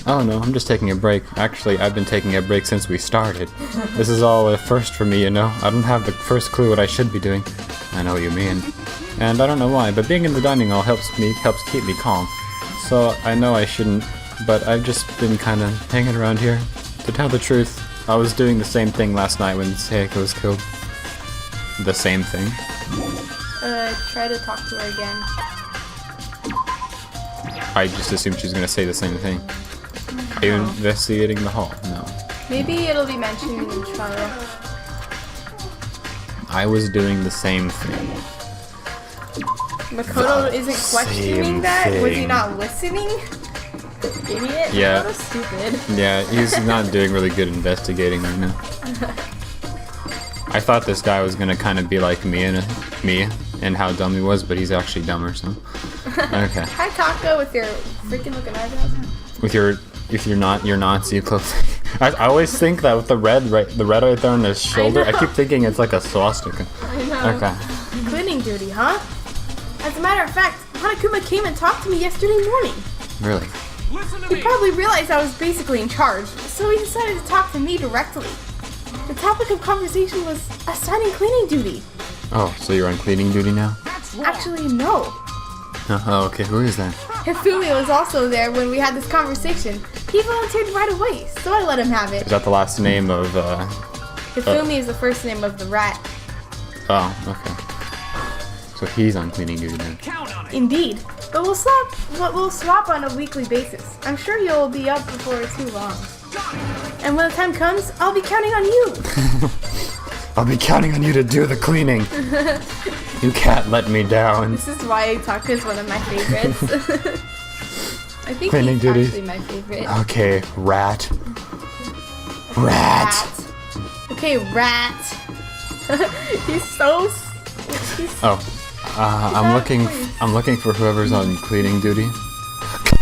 Oh no, I'm just taking a break. Actually, I've been taking a break since we started. This is all a first for me, you know? I don't have the first clue what I should be doing. I know what you mean. And I don't know why, but being in the dining hall helps keep me calm. So I know I shouldn't, but I've just been kinda hanging around here. To tell the truth, I was doing the same thing last night when Sayaka was killed. The same thing. Try to talk to her again. I just assumed she was gonna say the same thing. Are you investigating the hall? No. Maybe it'll be mentioned in the trial. I was doing the same thing. Makoto isn't questioning same that? Was he thing. not listening? Idiot. Yeah. Makoto's stupid. Yeah, he's not doing really good investigating right now. I thought this guy was gonna kind of be like me and how dumb he was, but he's actually dumber. So okay. Hi, Taco, with your freaking looking eyebrows. With your your Nazi clothing. I always think that with the red right there on his shoulder, I keep thinking it's like a swastika. I know. Okay. Cleaning duty, huh? As a matter of fact, Hanakuma came and talked to me yesterday morning. Really? He probably realized I was basically in charge, so he decided to talk to me directly. The topic of conversation was assigning cleaning duty. Oh, so you're on cleaning duty now? Actually, no. Oh, okay. Who is that? Hifumi was also there when we had this conversation. He volunteered right away, so I let him have it. Is that the last name of? Hifumi is the first name of the rat. Oh, okay. So he's on cleaning duty then. Indeed. But we'll swap on a weekly basis. I'm sure you'll be up before too long. And when the time comes, I'll be counting on you. I'll be counting on you to do the cleaning. You can't let me down. This is why Taka is one of my favorites. I think Cleaning he's duty. actually my favorite. Okay, rat. Okay, rat. He's so. Oh, I'm looking for whoever's on cleaning duty.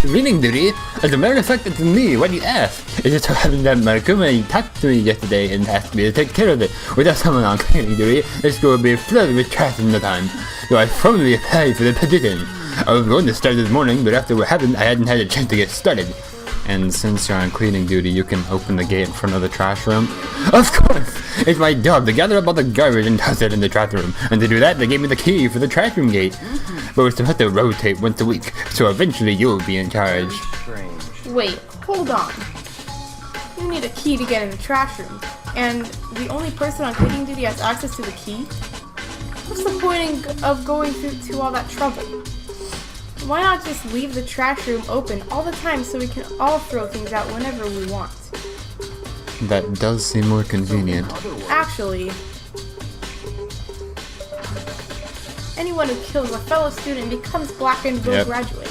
Cleaning duty? As a matter of fact, it's me. Why do you ask? It just so happened that Makuma talked to me yesterday and asked me to take care of it. Without someone on cleaning duty, this school would be flooded with trash in no time. So I formally applied for the position. I was going to start this morning, but after what happened, I hadn't had a chance to get started. And since you're on cleaning duty, you can open the gate in front of the trash room. Of course! It's my job to gather up all the garbage and toss it in the trash room. And to do that, they gave me the key for the trash room gate. But we're supposed to rotate once a week, so eventually you'll be in charge. Wait, hold on. You need a key to get in the trash room, and the only person on cleaning duty has access to the key? What's the point of going through all that trouble? Why not just leave the trash room open all the time so we can all throw things out whenever we want? That does seem more convenient. Actually, anyone who kills a fellow student becomes blackened will graduate.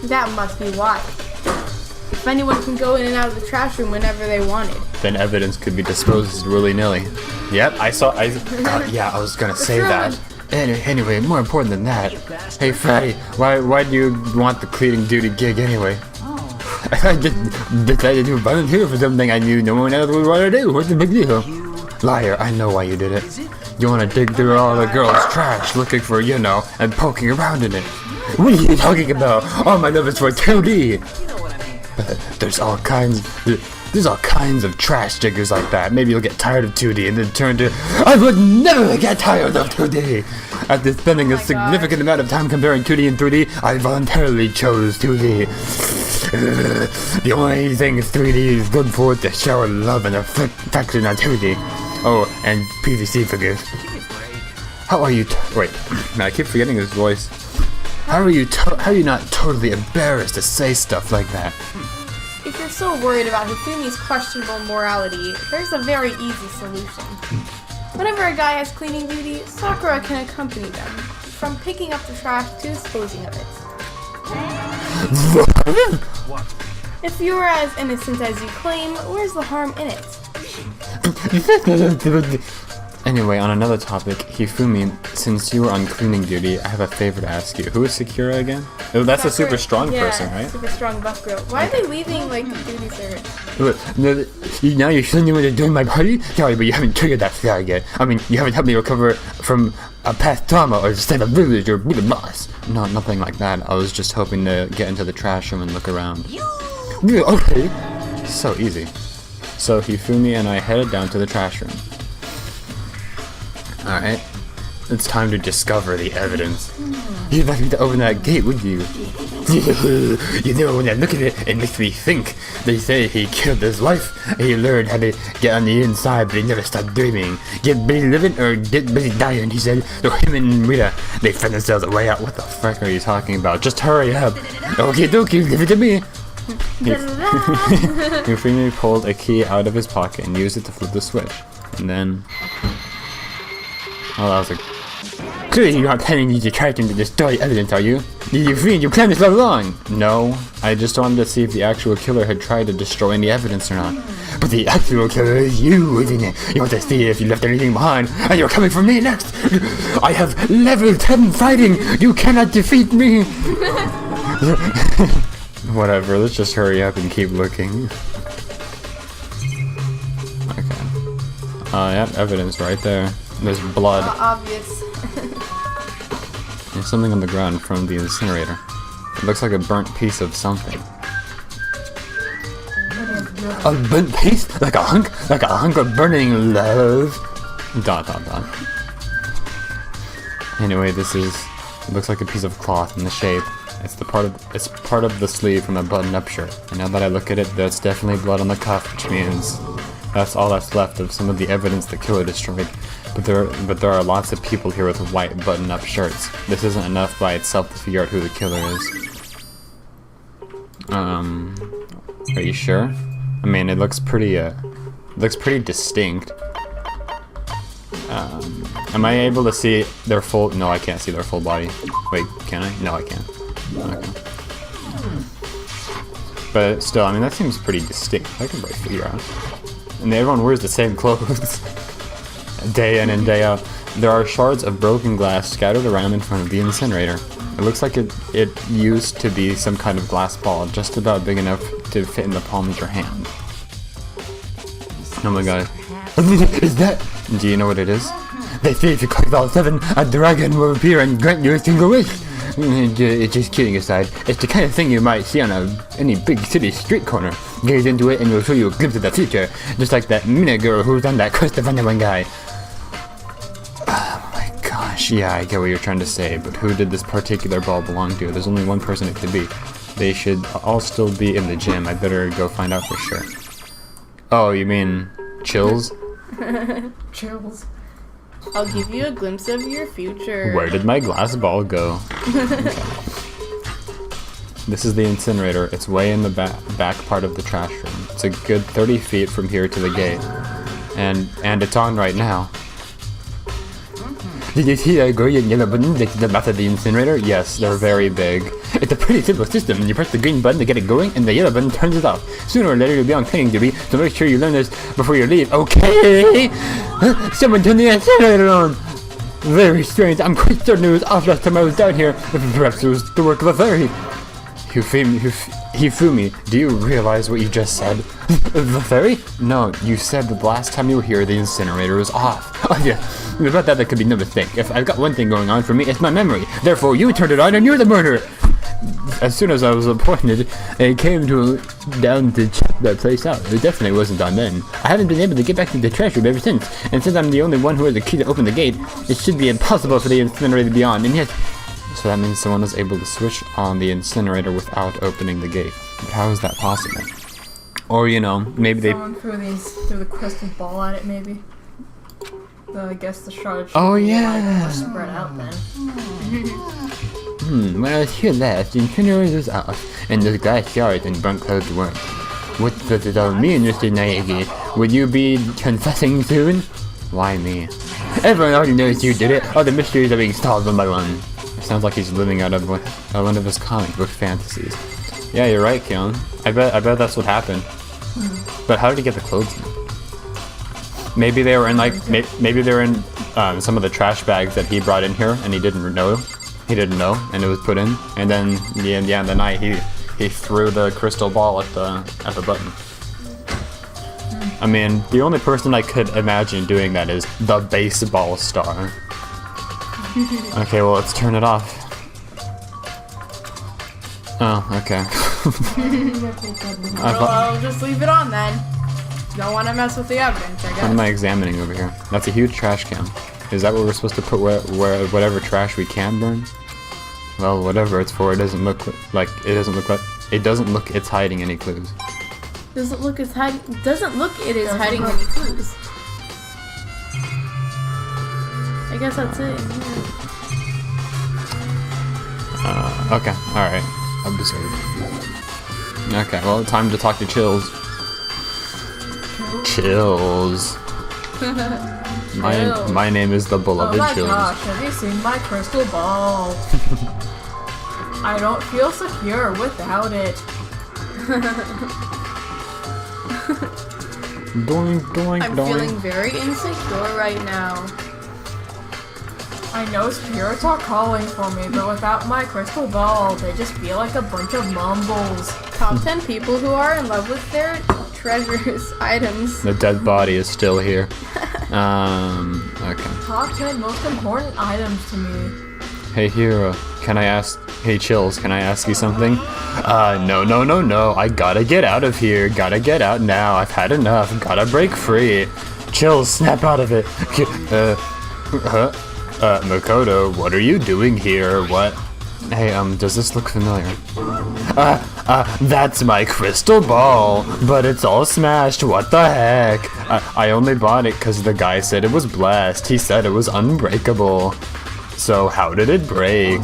That must be why. If anyone can go in and out of the trash room whenever they wanted. Then evidence could be disposed willy-nilly. Yep, I was gonna say that. Anyway, more important than that. Hey, Fatty, why do you want the cleaning duty gig anyway? I just decided to volunteer for something I knew no one else would want to do. What's the big deal? Liar, I know why you did it. You want to dig through all the girls' trash looking for, and poking around in it. What are you talking about? All my love is for 2D. But there's all kinds of trash diggers like that. Maybe you'll get tired of 2D and then turn to, I would never get tired of 2D. After spending a significant amount of time comparing 2D and 3D, I voluntarily chose 2D. The only thing 3D is good for is to shower love and affection on 2D. Oh, and PVC figures. How are you? Wait, I keep forgetting his voice. How are you not totally embarrassed to say stuff like that? If you're so worried about Hifumi's questionable morality, there's a very easy solution. Whenever a guy has cleaning duty, Sakura can accompany them, from picking up the trash to disposing of it. If you were as innocent as you claim, where's the harm in it? Anyway, on another topic, Hifumi, since you were on cleaning duty, I have a favor to ask you. Who is Sakura again? Oh, that's a super strong person, right? Super strong buff girl. Why are they leaving, the duty service? Now you're sending me to join my party? Sorry, but you haven't triggered that flag yet. I mean, you haven't helped me recover from a past trauma or save a village or be the boss. No, nothing like that. I was just hoping to get into the trash room and look around. Yeah, okay. So easy. So Hifumi and I headed down to the trash room. Alright, it's time to discover the evidence. You'd like me to open that gate, would you? When I look at it, it makes me think. They say he killed his wife, and he learned how to get on the inside, but he never stopped dreaming. Get busy living or get busy dying, he said. So him and Rita, they found themselves a way out. What the frick are you talking about? Just hurry up. Okie dokie, give it to me. Hifumi pulled a key out of his pocket and used it to flip the switch. And then... Oh, that Clearly you're not planning to track him to destroy evidence, are you? You fiend, you planned this all along! No, I just wanted to see if the actual killer had tried to destroy any evidence or not. But the actual killer is you, isn't it? You want to see if you left anything behind, and you're coming for me next! I have level 10 fighting! You cannot defeat me! Whatever, let's just hurry up and keep looking. Okay. Yeah, evidence right there. There's blood. Obvious. There's something on the ground from the incinerator. It looks like a burnt piece of something. A burnt piece? Like a hunk of burning love. ... Anyway, this looks like a piece of cloth in the shape. It's part of the sleeve from a button-up shirt. And now that I look at it, there's definitely blood on the cuff, which means that's all that's left of some of the evidence the killer destroyed. But there are lots of people here with white button-up shirts. This isn't enough by itself to figure out who the killer is. Are you sure? I mean, it looks pretty distinct. Am I able to see their full? No, I can't see their full body. Wait, can I? No, I can't. Okay. But still, I mean, that seems pretty distinct. I can probably figure out. And everyone wears the same clothes. Day in and day out. There are shards of broken glass scattered around in front of the incinerator. It looks like it used to be some kind of glass ball, just about big enough to fit in the palm of your hand. Oh my god. Is that? Do you know what it is? They say if you collect all 7, a dragon will appear and grant you a single wish. Just kidding aside, it's the kind of thing you might see on any big city street corner. Gaze into it and it'll show you a glimpse of the future, just like that minute girl who's on that quest to find that one guy. Oh my gosh, yeah, I get what you're trying to say, but who did this particular ball belong to? There's only one person it could be. They should all still be in the gym. I better go find out for sure. Oh, you mean Chills? Chills. I'll give you a glimpse of your future. Where did my glass ball go? Okay. This is the incinerator. It's way in the back part of the trash room. It's a good 30 feet from here to the gate. And it's on right now. Did you see the green and yellow buttons next to the mouth of the incinerator? Yes, they're very big. It's a pretty simple system. You press the green button to get it going, and the yellow button turns it off. Sooner or later, you'll be on cleaning duty, so make sure you learn this before you leave. Okay? Someone turned the incinerator on! Very strange. I'm quite certain it was off last time I was down here. Perhaps it was the work of a fairy. Hifumi, do you realize what you just said? The fairy? No, you said the last time you were here, the incinerator was off. Oh yeah, about that, there could be no mistake. If I've got one thing going on for me, it's my memory. Therefore, you turned it on and you're the murderer. As soon as I was appointed, I came down to check that place out. It definitely wasn't on then. I haven't been able to get back to the trash room ever since, and since I'm the only one who has the key to open the gate, it should be impossible for the incinerator to be on, and yet... So that means someone was able to switch on the incinerator without opening the gate. But how is that possible? Or, you know, maybe they... Someone threw the crystal ball at it, maybe. I guess the shards Oh, yeah! spread out then. When I was here last, the incinerator was off, and those glass shards and burnt clothes weren't. What does it all mean, Mr. Naegi? Would you be confessing soon? Why me? Everyone already knows you did it. All the mysteries are being solved one by one. It sounds like he's living out of one of his comic book fantasies. Yeah, you're right, Keon. I bet that's what happened. But how did he get the clothes in? Maybe they were in maybe they were in some of the trash bags that he brought in here, and he didn't know. He didn't know, and it was put in. And then in the night he threw the crystal ball at the button. I mean, the only person I could imagine doing that is the baseball star. Okay, well, let's turn it off. Oh, okay. I'll just leave it on then. Don't want to mess with the evidence, I guess. What am I examining over here? That's a huge trash can. Is that what we're supposed to put where whatever trash we can burn? Well, whatever it's for, it doesn't look like it's hiding any clues. Doesn't look it is hiding any clues. I guess that's it. Yeah. Okay, alright. Observe. Okay, well, time to talk to Chills. Chills. My name is the Oh beloved my Chills. gosh, have you seen my crystal ball? I don't feel secure without it. Doink, doink, I'm doink. feeling very insecure right now. I know spirits are calling for me, but without my crystal ball, they just feel like a bunch of mumbles. Top 10 people who are in love with their treasures, items. The dead body is still here. Okay. Top 10 most important items to me. Hey Hero, can I ask? Hey Chills, can I ask you something? No. I gotta get out of here. Gotta get out now. I've had enough. Gotta break free. Chills, snap out of it. Makoto, what are you doing here? What? Hey, does this look familiar? That's my crystal ball, but it's all smashed. What the heck? I only bought it because the guy said it was blessed. He said it was unbreakable. So how did it break?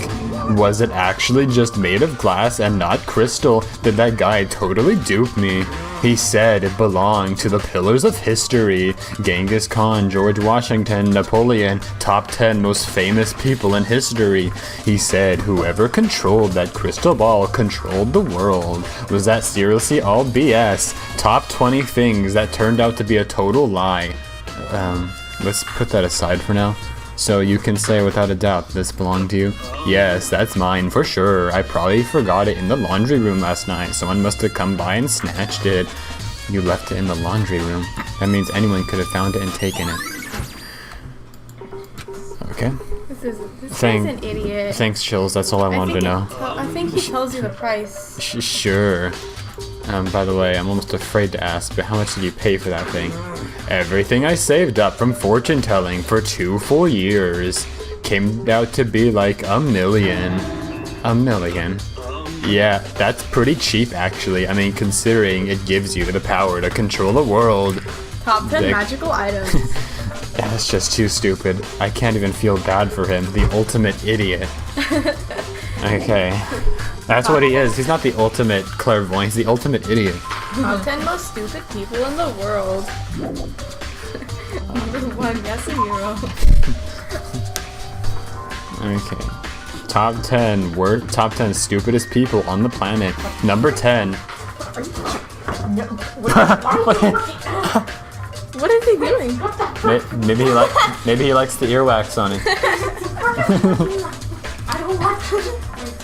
Was it actually just made of glass and not crystal? Did that guy totally dupe me? He said it belonged to the pillars of history. Genghis Khan, George Washington, Napoleon, top 10 most famous people in history. He said whoever controlled that crystal ball controlled the world. Was that seriously all BS? Top 20 things that turned out to be a total lie. Let's put that aside for now. So you can say without a doubt this belonged to you? Yes, that's mine for sure. I probably forgot it in the laundry room last night. Someone must have come by and snatched it. You left it in the laundry room. That means anyone could have found it and taken it. Okay. This guy's an idiot. Thanks, Chills. That's all I wanted to know. I think he tells you the price. Sure. By the way, I'm almost afraid to ask, but how much did you pay for that thing? Everything I saved up from fortune telling for 2 full years came out to be like $1 million. $1 million. Yeah, that's pretty cheap actually. I mean, considering it gives you the power to control the world. Top 10 Like- magical items. That's just too stupid. I can't even feel bad for him. The ultimate idiot. Okay. That's what he is. He's not the ultimate clairvoyant. He's the ultimate idiot. Top 10 most stupid people in the world. Number 1, yes, a hero. Okay. Top 10 stupidest people on the planet. Number 10. What is he doing? Maybe he likes the earwax on it.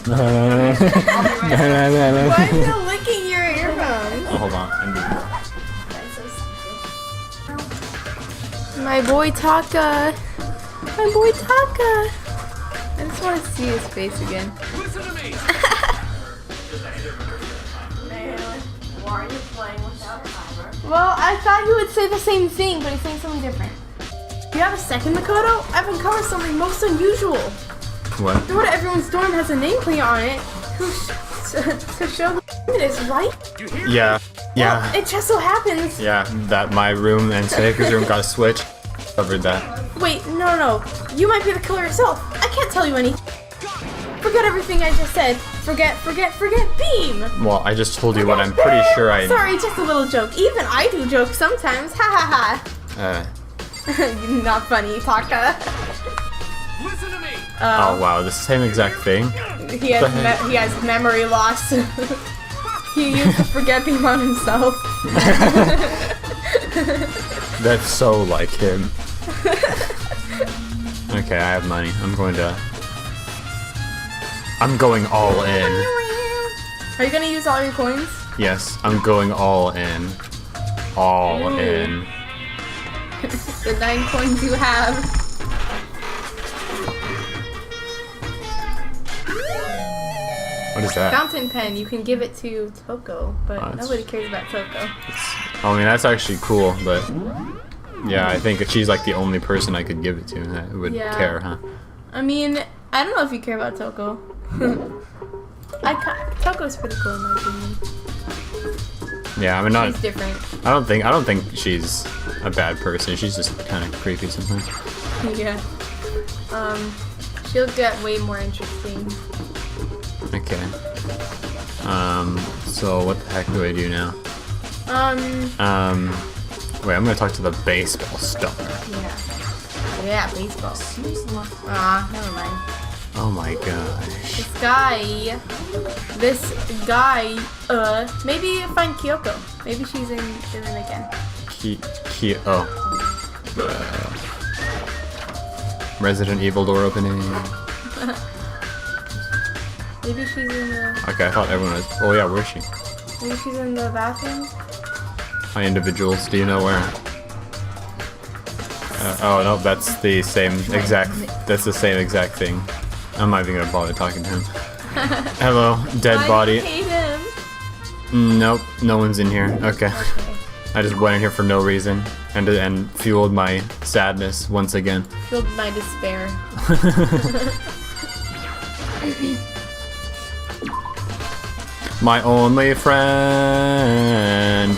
Why is he licking your earphones? Oh, hold on. My boy Taka. My boy Taka. I just want to see his face again. Listen to me! Why are you playing without a timer? Well, I thought you would say the same thing, but he's saying something different. Do you have a second, Makoto? I've uncovered something most unusual. What? The door to everyone's dorm has a nameplate on it to show the it is, right? Yeah. Yeah. It just so happens. Yeah, that my room and Sayaka's room got a switch. Covered that. Wait, no. You might be the killer yourself. I can't tell you any. Forget everything I just said. Forget, beam! Well, I just told you what I'm pretty sure I... Sorry, just a little joke. Even I do jokes sometimes. Ha ha ha. Not funny, Taka. Listen to me! Oh wow, the same exact thing? He has memory loss. He used to forget beam on himself. That's so like him. Okay, I have money. I'm going all in. Are you gonna use all your coins? Yes, I'm going all in. All in. The 9 coins you have. What is that? Fountain pen, you can give it to Toko, but that's- nobody cares about Toko. I mean, that's actually cool, but... Yeah, I think she's like the only person I could give it to that would Yeah. care, huh? I mean, I don't know if you care about Toko. Toko's pretty cool in my opinion. Yeah, I mean, not... She's different. I don't think she's a bad person. She's just kind of creepy sometimes. Yeah. She'll get way more interesting. Okay. So what the heck do I do now? Wait, I'm gonna talk to the baseball star. Yeah. Yeah, baseball. Never mind. Oh my gosh. This guy, maybe find Kyoko. Maybe she's in the room again. Resident Evil door opening. Maybe she's in the, Okay, I thought everyone was. Oh yeah, where's she? maybe she's in the bathroom. Hi individuals, do you know where? Oh no, that's the same exact. That's the same exact thing. I'm not even gonna bother talking to him. Hello, dead I body. hate him. Nope, no one's in here. Okay. I just went in here for no reason and fueled my sadness once again. Filled my despair. My only friend.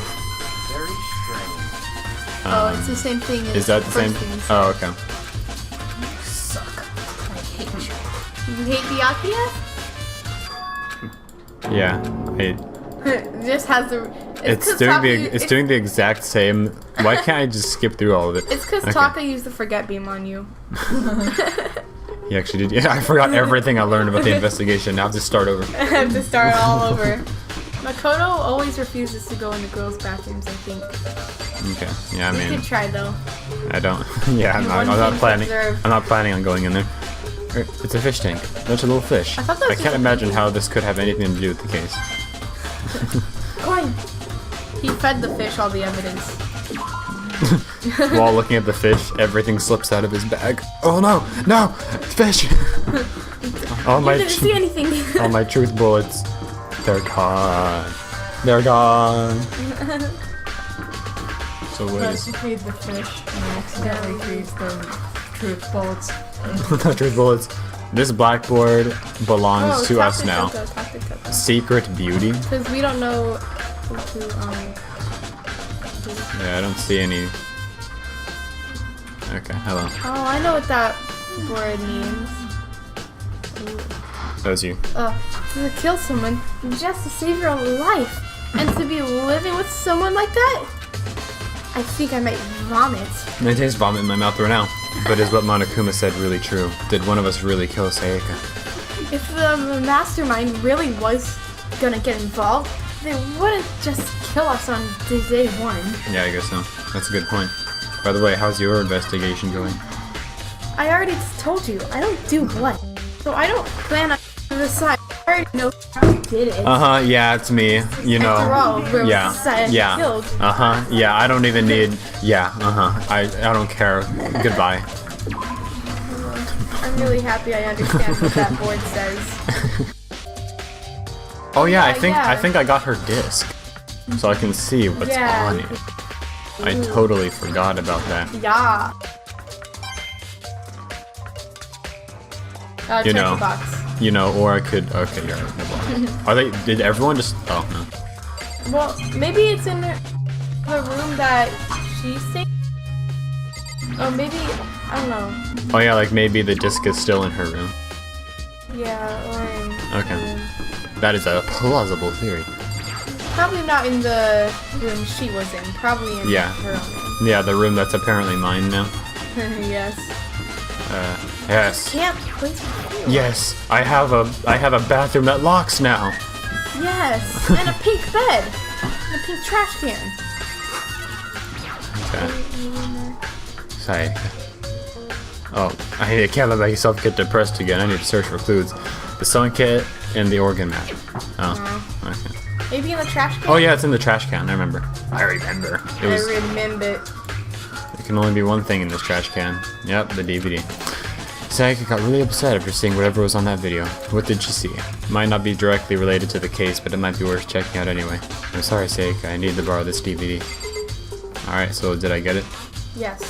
Oh, it's the same thing as Is that the same? first thing. Oh, okay. You hate Byakuya? Yeah. It just has the. It's 'cause doing Taka- it's doing the exact same. Why can't I just skip through all of it? It's because Okay. Taka used the forget beam on you. He actually did. Yeah, I forgot everything I learned about the investigation. Now I have to start over. I have to start all over. Makoto always refuses to go in the girls' bathrooms, I think. Okay. Yeah, I You mean, could try though. I don't. Yeah, I'm One not thing to planning. observe. I'm not planning on going in there. It's a fish tank. Bunch of little fish. I thought that was can't just a imagine how this could have anything to do with the case. Coin! He fed the fish all the evidence. While looking at the fish, everything slips out of his bag. Oh no! No! Fish! All You my didn't see anything. all my truth bullets. They're gone. They're gone. So what is She feed the fish and accidentally feeds the truth bullets. the truth bullets? This blackboard belongs to us now. Secret beauty? Because we don't know who to, Yeah, I don't see any. Okay, hello. Oh, I know what that word means. That was you. To kill someone just to save your own life. And to be living with someone like that? I think I might vomit. I taste vomit in my mouth right now. But is what Monokuma said really true? Did one of us really kill Sayaka? If the mastermind really was gonna get involved, they wouldn't just kill us on day one. Yeah, I guess so. That's a good point. By the way, how's your investigation going? I already told you, I don't do blood. So I don't plan on the side. I already know who did it. Yeah, it's me. You know. After all, we're Yeah. decided to Yeah. killed. Yeah, I don't even need. Yeah. I don't care. Goodbye. I'm really happy I understand what that board says. Oh yeah, I yeah. think I got her disc, so I can see what's Yeah. on it. I totally forgot about that. Yeah. You check know. the box. You know, or I could. Okay, you're right. No problem. Are they? Did everyone just? Oh no. Well, maybe it's in the room that she's staying. Or maybe, I don't know. Oh yeah, like maybe the disc is still in her room. Yeah, or in Okay. the room. That is a plausible theory. Probably not in the room she was in. Probably in Yeah. her own Yeah, the room that's apparently mine now. room. Yes. Yes. Can't place her food. Yes, I have a bathroom that locks now. Yes, and a pink bed. And a pink trash can. Okay. Sorry. Oh, I can't let myself get depressed again. I need to search for clues. The sewing kit and the organ map. Oh, okay. Maybe in the trash can? Oh yeah, it's in the trash can. I remember. I remember. It was. I remember. There can only be one thing in this trash can. Yep, the DVD. Sayaka got really upset after seeing whatever was on that video. What did she see? Might not be directly related to the case, but it might be worth checking out anyway. I'm sorry, Sayaka. I need to borrow this DVD. Alright, so did I get it? Yes.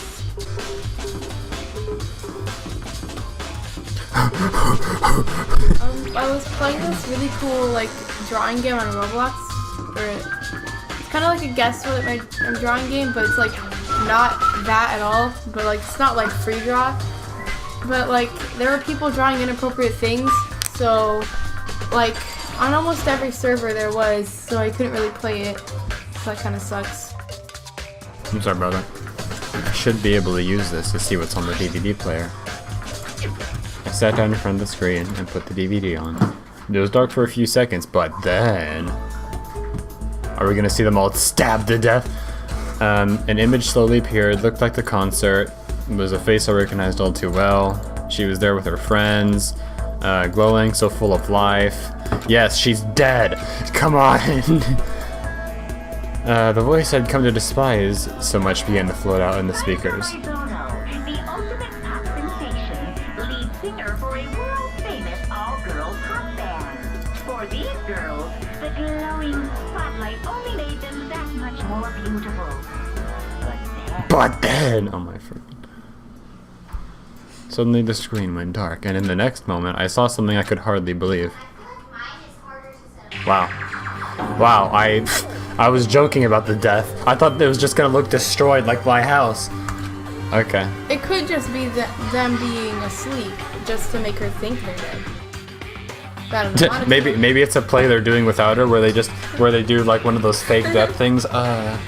I was playing this really cool like drawing game on Roblox, where it's kind of like a guess what my drawing game, but it's like not that at all. But like it's not like free draw, but like there were people drawing inappropriate things, so like on almost every server there was, so I couldn't really play it. So that kind of sucks. I'm sorry, brother. I should be able to use this to see what's on the DVD player. I sat down in front of the screen and put the DVD on. It was dark for a few seconds, but then... Are we gonna see them all stabbed to death? An image slowly appeared, looked like the concert. It was a face I recognized all too well. She was there with her friends, glowing, so full of life. Yes, she's dead! Come on! The voice I'd come to despise so much began to float out in the speakers. The ultimate pop sensation, lead singer for a world-famous all-girls pop band. For these girls, the glowing spotlight only made them that much more beautiful. But then, oh my friend. Suddenly the screen went dark, and in the next moment, I saw something I could hardly believe. Wow. Wow, I was joking about the death. I thought it was just gonna look destroyed like my house. Okay. It could just be them being asleep, just to make her think they're dead. Maybe it's a play they're doing without her, where they do like one of those fake death things. I'm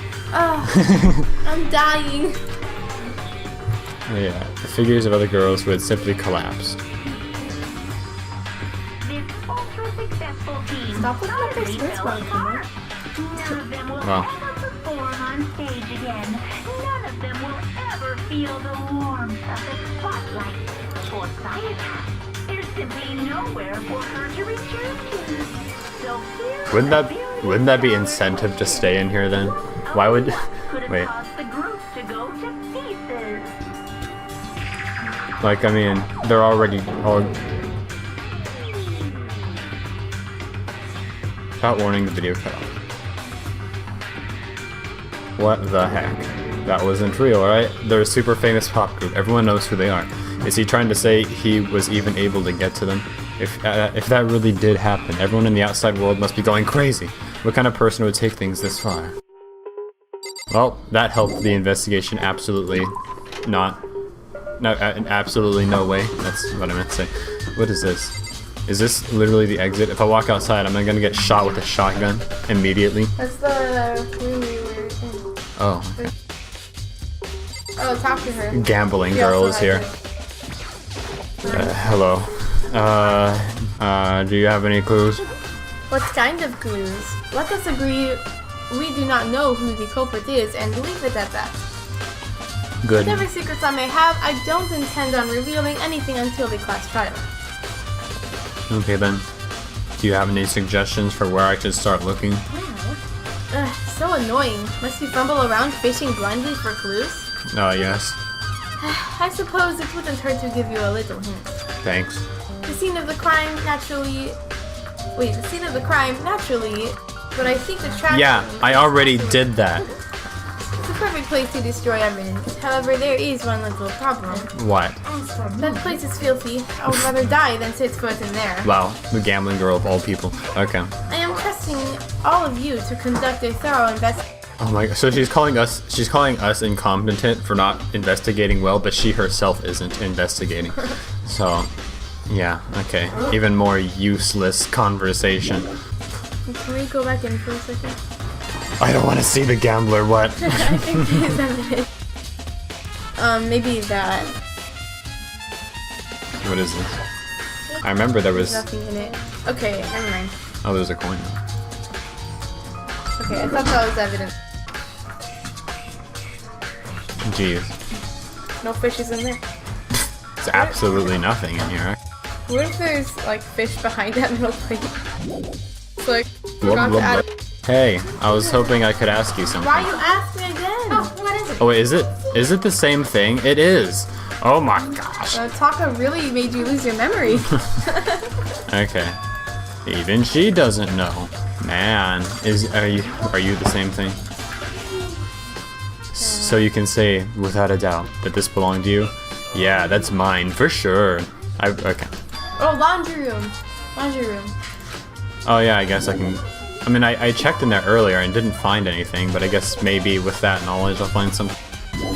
dying. Yeah, the figures of other girls who had simply collapsed. This ultra-successful team Stop looking at their solidly skirts fell while you apart. None of them will Wow. ever perform on stage again. None of them will ever feel the warmth of the spotlight or science. There's simply nowhere for her to return to. So here Wouldn't that be incentive to stay in here then? Why would... could have Wait. caused the group to go to pieces. Like, I mean, they're already all... Without warning, the video cut off. What the heck? That wasn't real, right? They're a super famous pop group. Everyone knows who they are. Is he trying to say he was even able to get to them? If that really did happen, everyone in the outside world must be going crazy. What kind of person would take things this far? Well, that helped the investigation absolutely not. No, absolutely no way. That's what I meant to say. What is this? Is this literally the exit? If I walk outside, am I gonna get shot with a shotgun immediately? That's the room we were in. Oh, Oh, talk to her. gambling She girl also is here. has it. Hello. Do you have any clues? What kind of clues? Let us agree we do not know who the culprit is and leave it at that. Good. Whatever secrets I may have, I don't intend on revealing anything until the class trial. Okay then. Do you have any suggestions for where I should start looking? Ugh, so annoying. Must we fumble around fishing blindly for clues? Oh, yes. I suppose it wouldn't hurt to give you a little hint. Thanks. The scene of the crime naturally... Wait, the scene of the crime naturally... But I think the trash... Yeah, I already did that. It's a perfect place to destroy evidence. However, there is one little problem. What? That place is filthy. I would rather die than set foot in there. Wow, the gambling girl of all people. Okay. I am trusting all of you to conduct a thorough investigation. Oh my god, so she's calling us incompetent for not investigating well, but she herself isn't investigating. So, yeah, okay. Even more useless conversation. Can we go back in for a second? I don't want to see the gambler, what? I think there's evidence. Maybe that. What is this? I remember there was... Nothing in it. Okay, never mind. Oh, there's a coin. Okay, I thought that was evidence. Jeez. No fishes in there. There's absolutely nothing in here. What if there's like fish behind that middle plate? It's like, Blub, blub, blub. Hey, I was hoping I could ask you something. why you ask me again? Oh, what is it? Oh wait, is it the same thing? It is. Oh my gosh. Taka really made you lose your memory. Okay. Even she doesn't know. Man, are you the same thing? So you can say without a doubt that this belonged to you? Yeah, that's mine for sure. Okay. Oh, laundry room. Laundry room. Oh yeah, I guess I can. I mean, I checked in there earlier and didn't find anything, but I guess maybe with that knowledge I'll find some.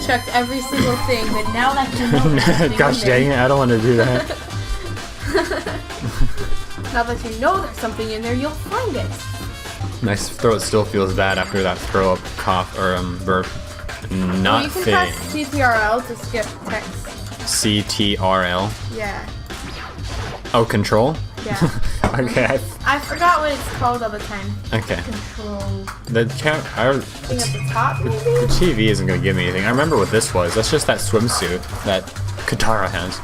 Checked every single thing, but now that you know there's something Gosh in there, dang it, I don't want to do that. now that you know there's something in there, you'll find it. My throat still feels bad after that throw up, cough, or burp. not you can fitting. press CTRL to skip text. CTRL. Yeah. Oh, control? Yeah. Okay. I forgot what it's called all the time. Okay. Control. The Thing at the top, maybe? the TV isn't gonna give me anything. I remember what this was. That's just that swimsuit that Katara has.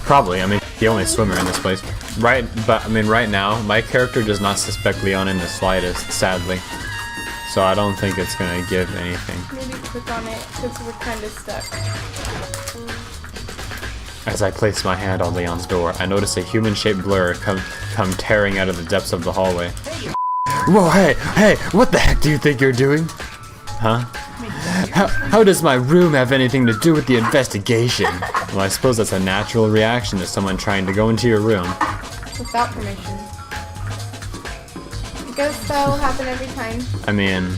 Probably. I mean, the only swimmer in this place. Right, but I mean, right now, my character does not suspect Leon in the slightest, sadly. So I don't think it's gonna give anything. Maybe click on it because we're kind of stuck. As I place my hand on Leon's door, I notice a human-shaped blur come tearing out of the depths of the hallway. Whoa, hey, what the heck do you think you're doing? Huh? How does my room have anything to do with the investigation? Well, I suppose that's a natural reaction to someone trying to go into your room. Without permission. I guess that will happen every time. I mean,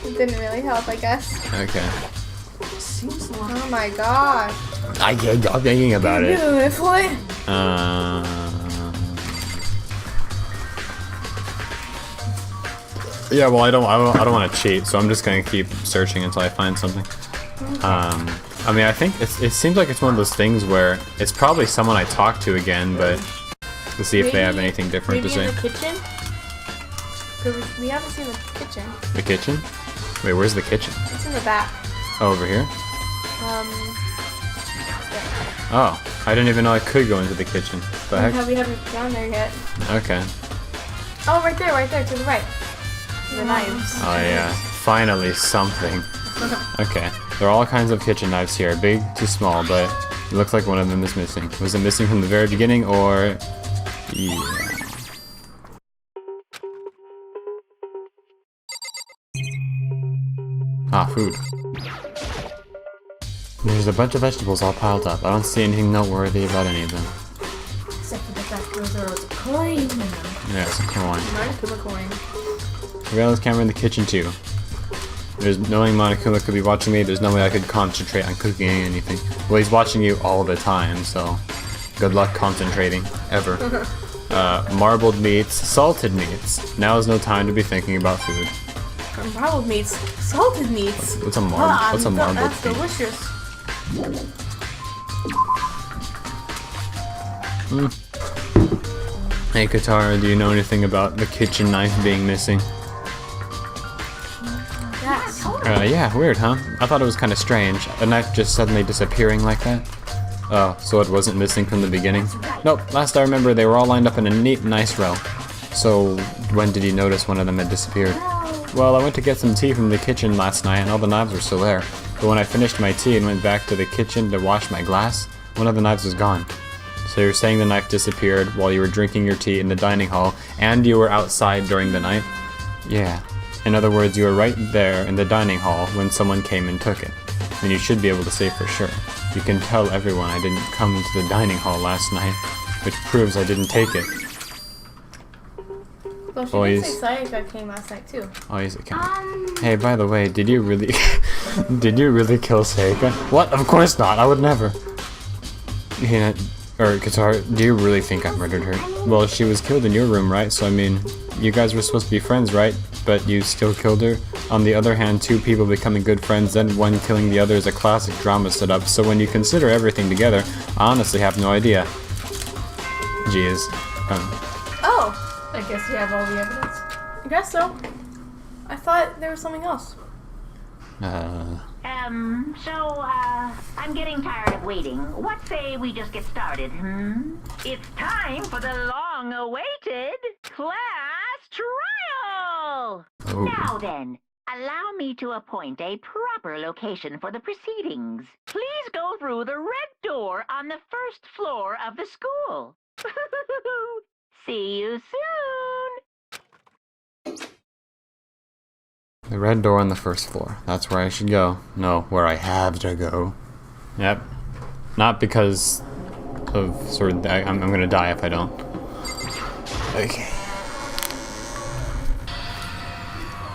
It didn't really help, I guess. okay. Oh my gosh. I can't stop thinking about it. Beautiful. Yeah, well, I don't want to cheat, so I'm just gonna keep searching until I find something. I mean, I think it seems like it's one of those things where it's probably someone I talked to again, but let's see if they have anything different to maybe say. in the kitchen? Because we haven't seen the kitchen. The kitchen? Wait, where's the kitchen? It's in the back. Oh, over here? Yeah. Oh, I didn't even know I could go into the kitchen. The heck? We haven't gone there yet. Okay. Oh, right there, to the right. The knives. Oh yeah, finally something. Okay, there are all kinds of kitchen knives here, big to small, but it looks like one of them is missing. Was it missing from the very beginning, or... Yeah. Ah, food. There's a bunch of vegetables all piled up. I don't see anything noteworthy about any of them. Except for the fact that there was a coin in them. Yeah, it's a coin. Monokuma coin. Regardless, camera in the kitchen too. There's knowing Monokuma could be watching me, there's no way I could concentrate on cooking anything. Well, he's watching you all the time, so good luck concentrating, ever. Marbled meats, salted meats. Now is no time to be thinking about food. Marbled meats. Salted meats. What's a marbled That's meat? delicious. Hey Katara, do you know anything about the kitchen knife being missing? Yes. Yeah, weird, huh? I thought it was kind of strange. A knife just suddenly disappearing like that. Oh, so it wasn't missing from the beginning? Nope, last I remember they were all lined up in a neat, nice row. So, when did you notice one of them had disappeared? Well, I went to get some tea from the kitchen last night and all the knives were still there. But when I finished my tea and went back to the kitchen to wash my glass, one of the knives was gone. So you're saying the knife disappeared while you were drinking your tea in the dining hall and you were outside during the night? Yeah. In other words, you were right there in the dining hall when someone came and took it. And you should be able to say for sure. You can tell everyone I didn't come to the dining hall last night, which proves I didn't take it. Well, she Boys. did say Sayaka came last night too. Oh, he's a cat. Hey, by the way, did you really... did you really kill Sayaka? What? Of course not. I would never. Hina, or Katara, do you really think I murdered her? Well, she was killed in your room, right? So, I mean, you guys were supposed to be friends, right? But you still killed her? On the other hand, two people becoming good friends, then one killing the other is a classic drama setup. So when you consider everything together, I honestly have no idea. Jeez. Oh! I guess we have all the evidence. I guess so. I thought there was something else. I'm getting tired of waiting. What say we just get started, It's time for the long-awaited class trial! Oh. Now then, allow me to appoint a proper location for the proceedings. Please go through the red door on the first floor of the school. See you soon! The red door on the first floor. That's where I should go. No, where I have to go. Yep. Not because of sort of... I'm gonna die if I don't. Okay.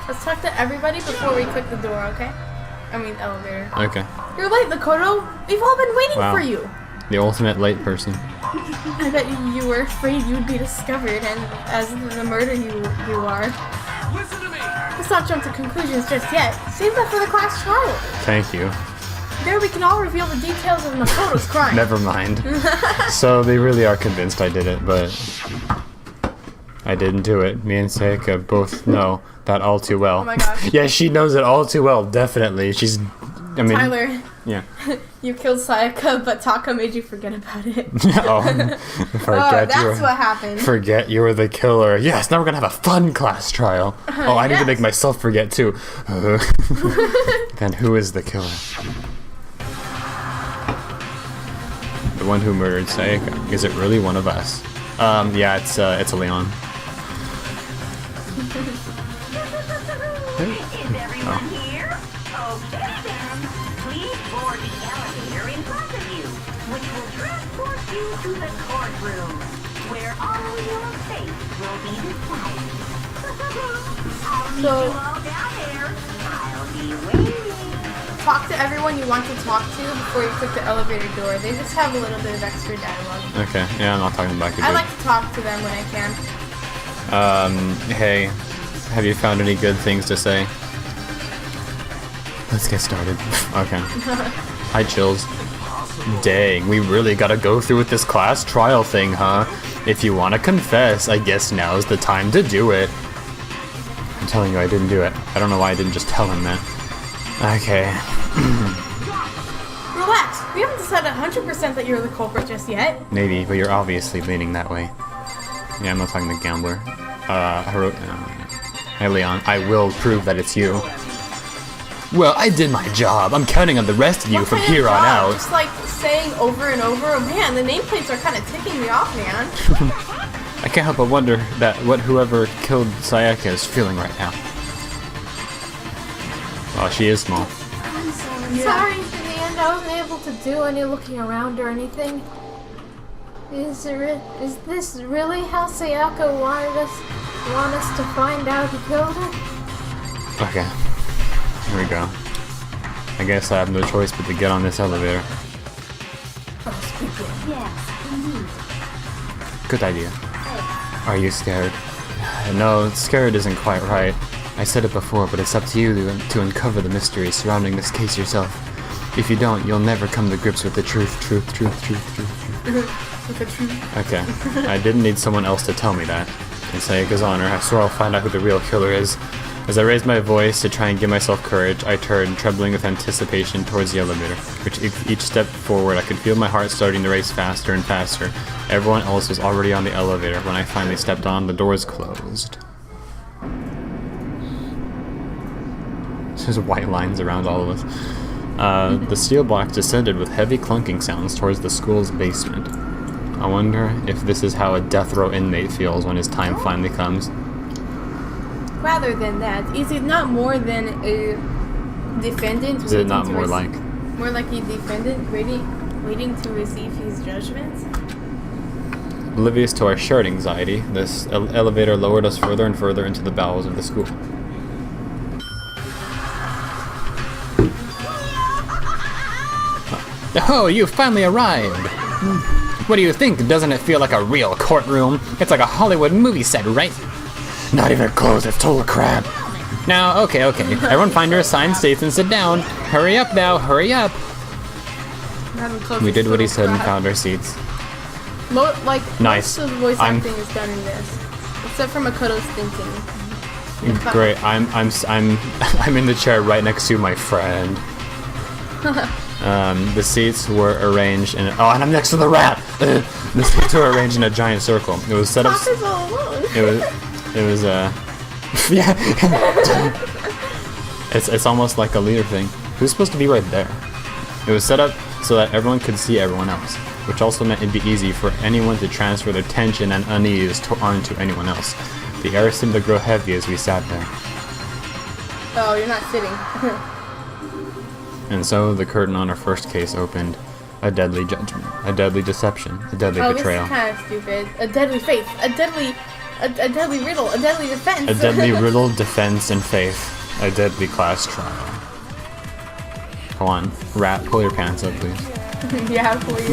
Let's talk to everybody before we click the door, okay? I mean, elevator. Okay. You're late, Makoto! We've all been waiting Wow. for you! The ultimate late person. I bet you were afraid you would be discovered, and as the murder you are. Listen to me! Let's not jump to conclusions just yet. Save that for the class trial. Thank you. There we can all reveal the details of Makoto's crime. Never mind. So they really are convinced I did it, but I didn't do it. Me and Sayaka both know that all too well. Oh my gosh. Yeah, she knows it all too well, definitely. I mean, Tyler, yeah. you killed Sayaka, but Taka made you forget about it. Oh, That's what happened. Forget you were the killer. Yes, now we're gonna have a fun class trial. Oh, I need to yes. make myself forget too. Then who is the killer? The one who murdered Sayaka. Is it really one of us? Yeah, it's a Leon. Is everyone here? Okay then. Please board the elevator in front of you, which will transport you to the courtroom, where all your fate will be decided. I'll meet you all down there. I'll be waiting. Talk to everyone you want to talk to before you click the elevator door. They just have a little bit of extra dialogue. Okay, yeah, I'm not talking back to I you. like to talk to them when I can. Hey, have you found any good things to say? Let's get started. Okay. Hi, Chills. Dang, we really gotta go through with this class trial thing, huh? If you wanna confess, I guess now's the time to do it. I'm telling you, I didn't do it. I don't know why I didn't just tell him that. Okay. Relax. We haven't decided 100% that you're the culprit just yet. Maybe, but you're obviously leaning that way. Yeah, I'm not talking to Gambler. Hey, Leon, I will prove that it's you. Well, I did my job. I'm counting on the rest of you What from kind of here on job? out. Just like saying over and over, oh man, the nameplates are kind of ticking me off, man. I can't help but wonder what whoever killed Sayaka is feeling right now. Well, she is small. Sorry, in the end I wasn't able to do any looking around or anything. Is this really how Sayaka want us to find out who killed her? Okay. Here we go. I guess I have no choice but to get on this elevator. Yes, indeed. Good idea. Are you scared? No, scared isn't quite right. I said it before, but it's up to you to uncover the mystery surrounding this case yourself. If you don't, you'll never come to grips with the truth. With the truth. Okay. I didn't need someone else to tell me that. In Sayaka's honor, I swear I'll find out who the real killer is. As I raised my voice to try and give myself courage, I turned, trembling with anticipation, towards the elevator. Each step forward, I could feel my heart starting to race faster and faster. Everyone else was already on the elevator. When I finally stepped on, the doors closed. There's white lines around all of us. The steel blocks descended with heavy clunking sounds towards the school's basement. I wonder if this is how a death row inmate feels when his time finally comes. Rather than that, is it not more than a defendant? Is it not more like? More like a defendant waiting to receive his judgment? Oblivious to our shared anxiety, this elevator lowered us further and further into the bowels of the school. Oh, you finally arrived! What do you think? Doesn't it feel like a real courtroom? It's like a Hollywood movie set, right? Not even close, it's total crap. Now, okay. Everyone find your assigned seats and sit down. Hurry up now, hurry up! We did what he said and found our seats. Most Nice. of the voice I'm- acting is done in this, except for Makoto's thinking. Great, I'm in the chair right next to my friend. The seats were arranged in and I'm next to the rat! The seats were arranged in a giant circle. It was set up. Taka's all alone. It was yeah. It's almost like a leader thing. Who's supposed to be right there? It was set up so that everyone could see everyone else, which also meant it'd be easy for anyone to transfer their tension and unease onto anyone else. The air seemed to grow heavy as we sat there. Oh, you're not sitting. And so the curtain on our first case opened. A deadly judgment, a deadly deception, a deadly betrayal. This is kind of stupid. A deadly faith, a deadly riddle, a deadly defense. A deadly riddle, defense, and faith. A deadly class trial. Come on, rat, pull your pants up, please. Yeah, please.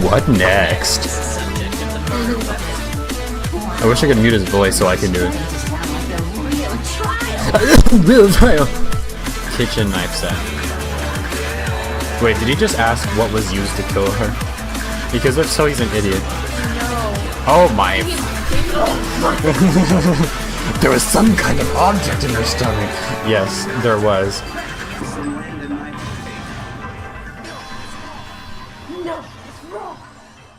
What next? I wish I could mute his voice so I can do it. Kitchen knife set. Wait, did he just ask what was used to kill her? Because if so, he's an idiot. Oh my. There was some kind of object in her stomach. Yes, there was. No, it's wrong.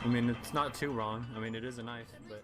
I mean, it's not too wrong. I mean, it is a knife, but...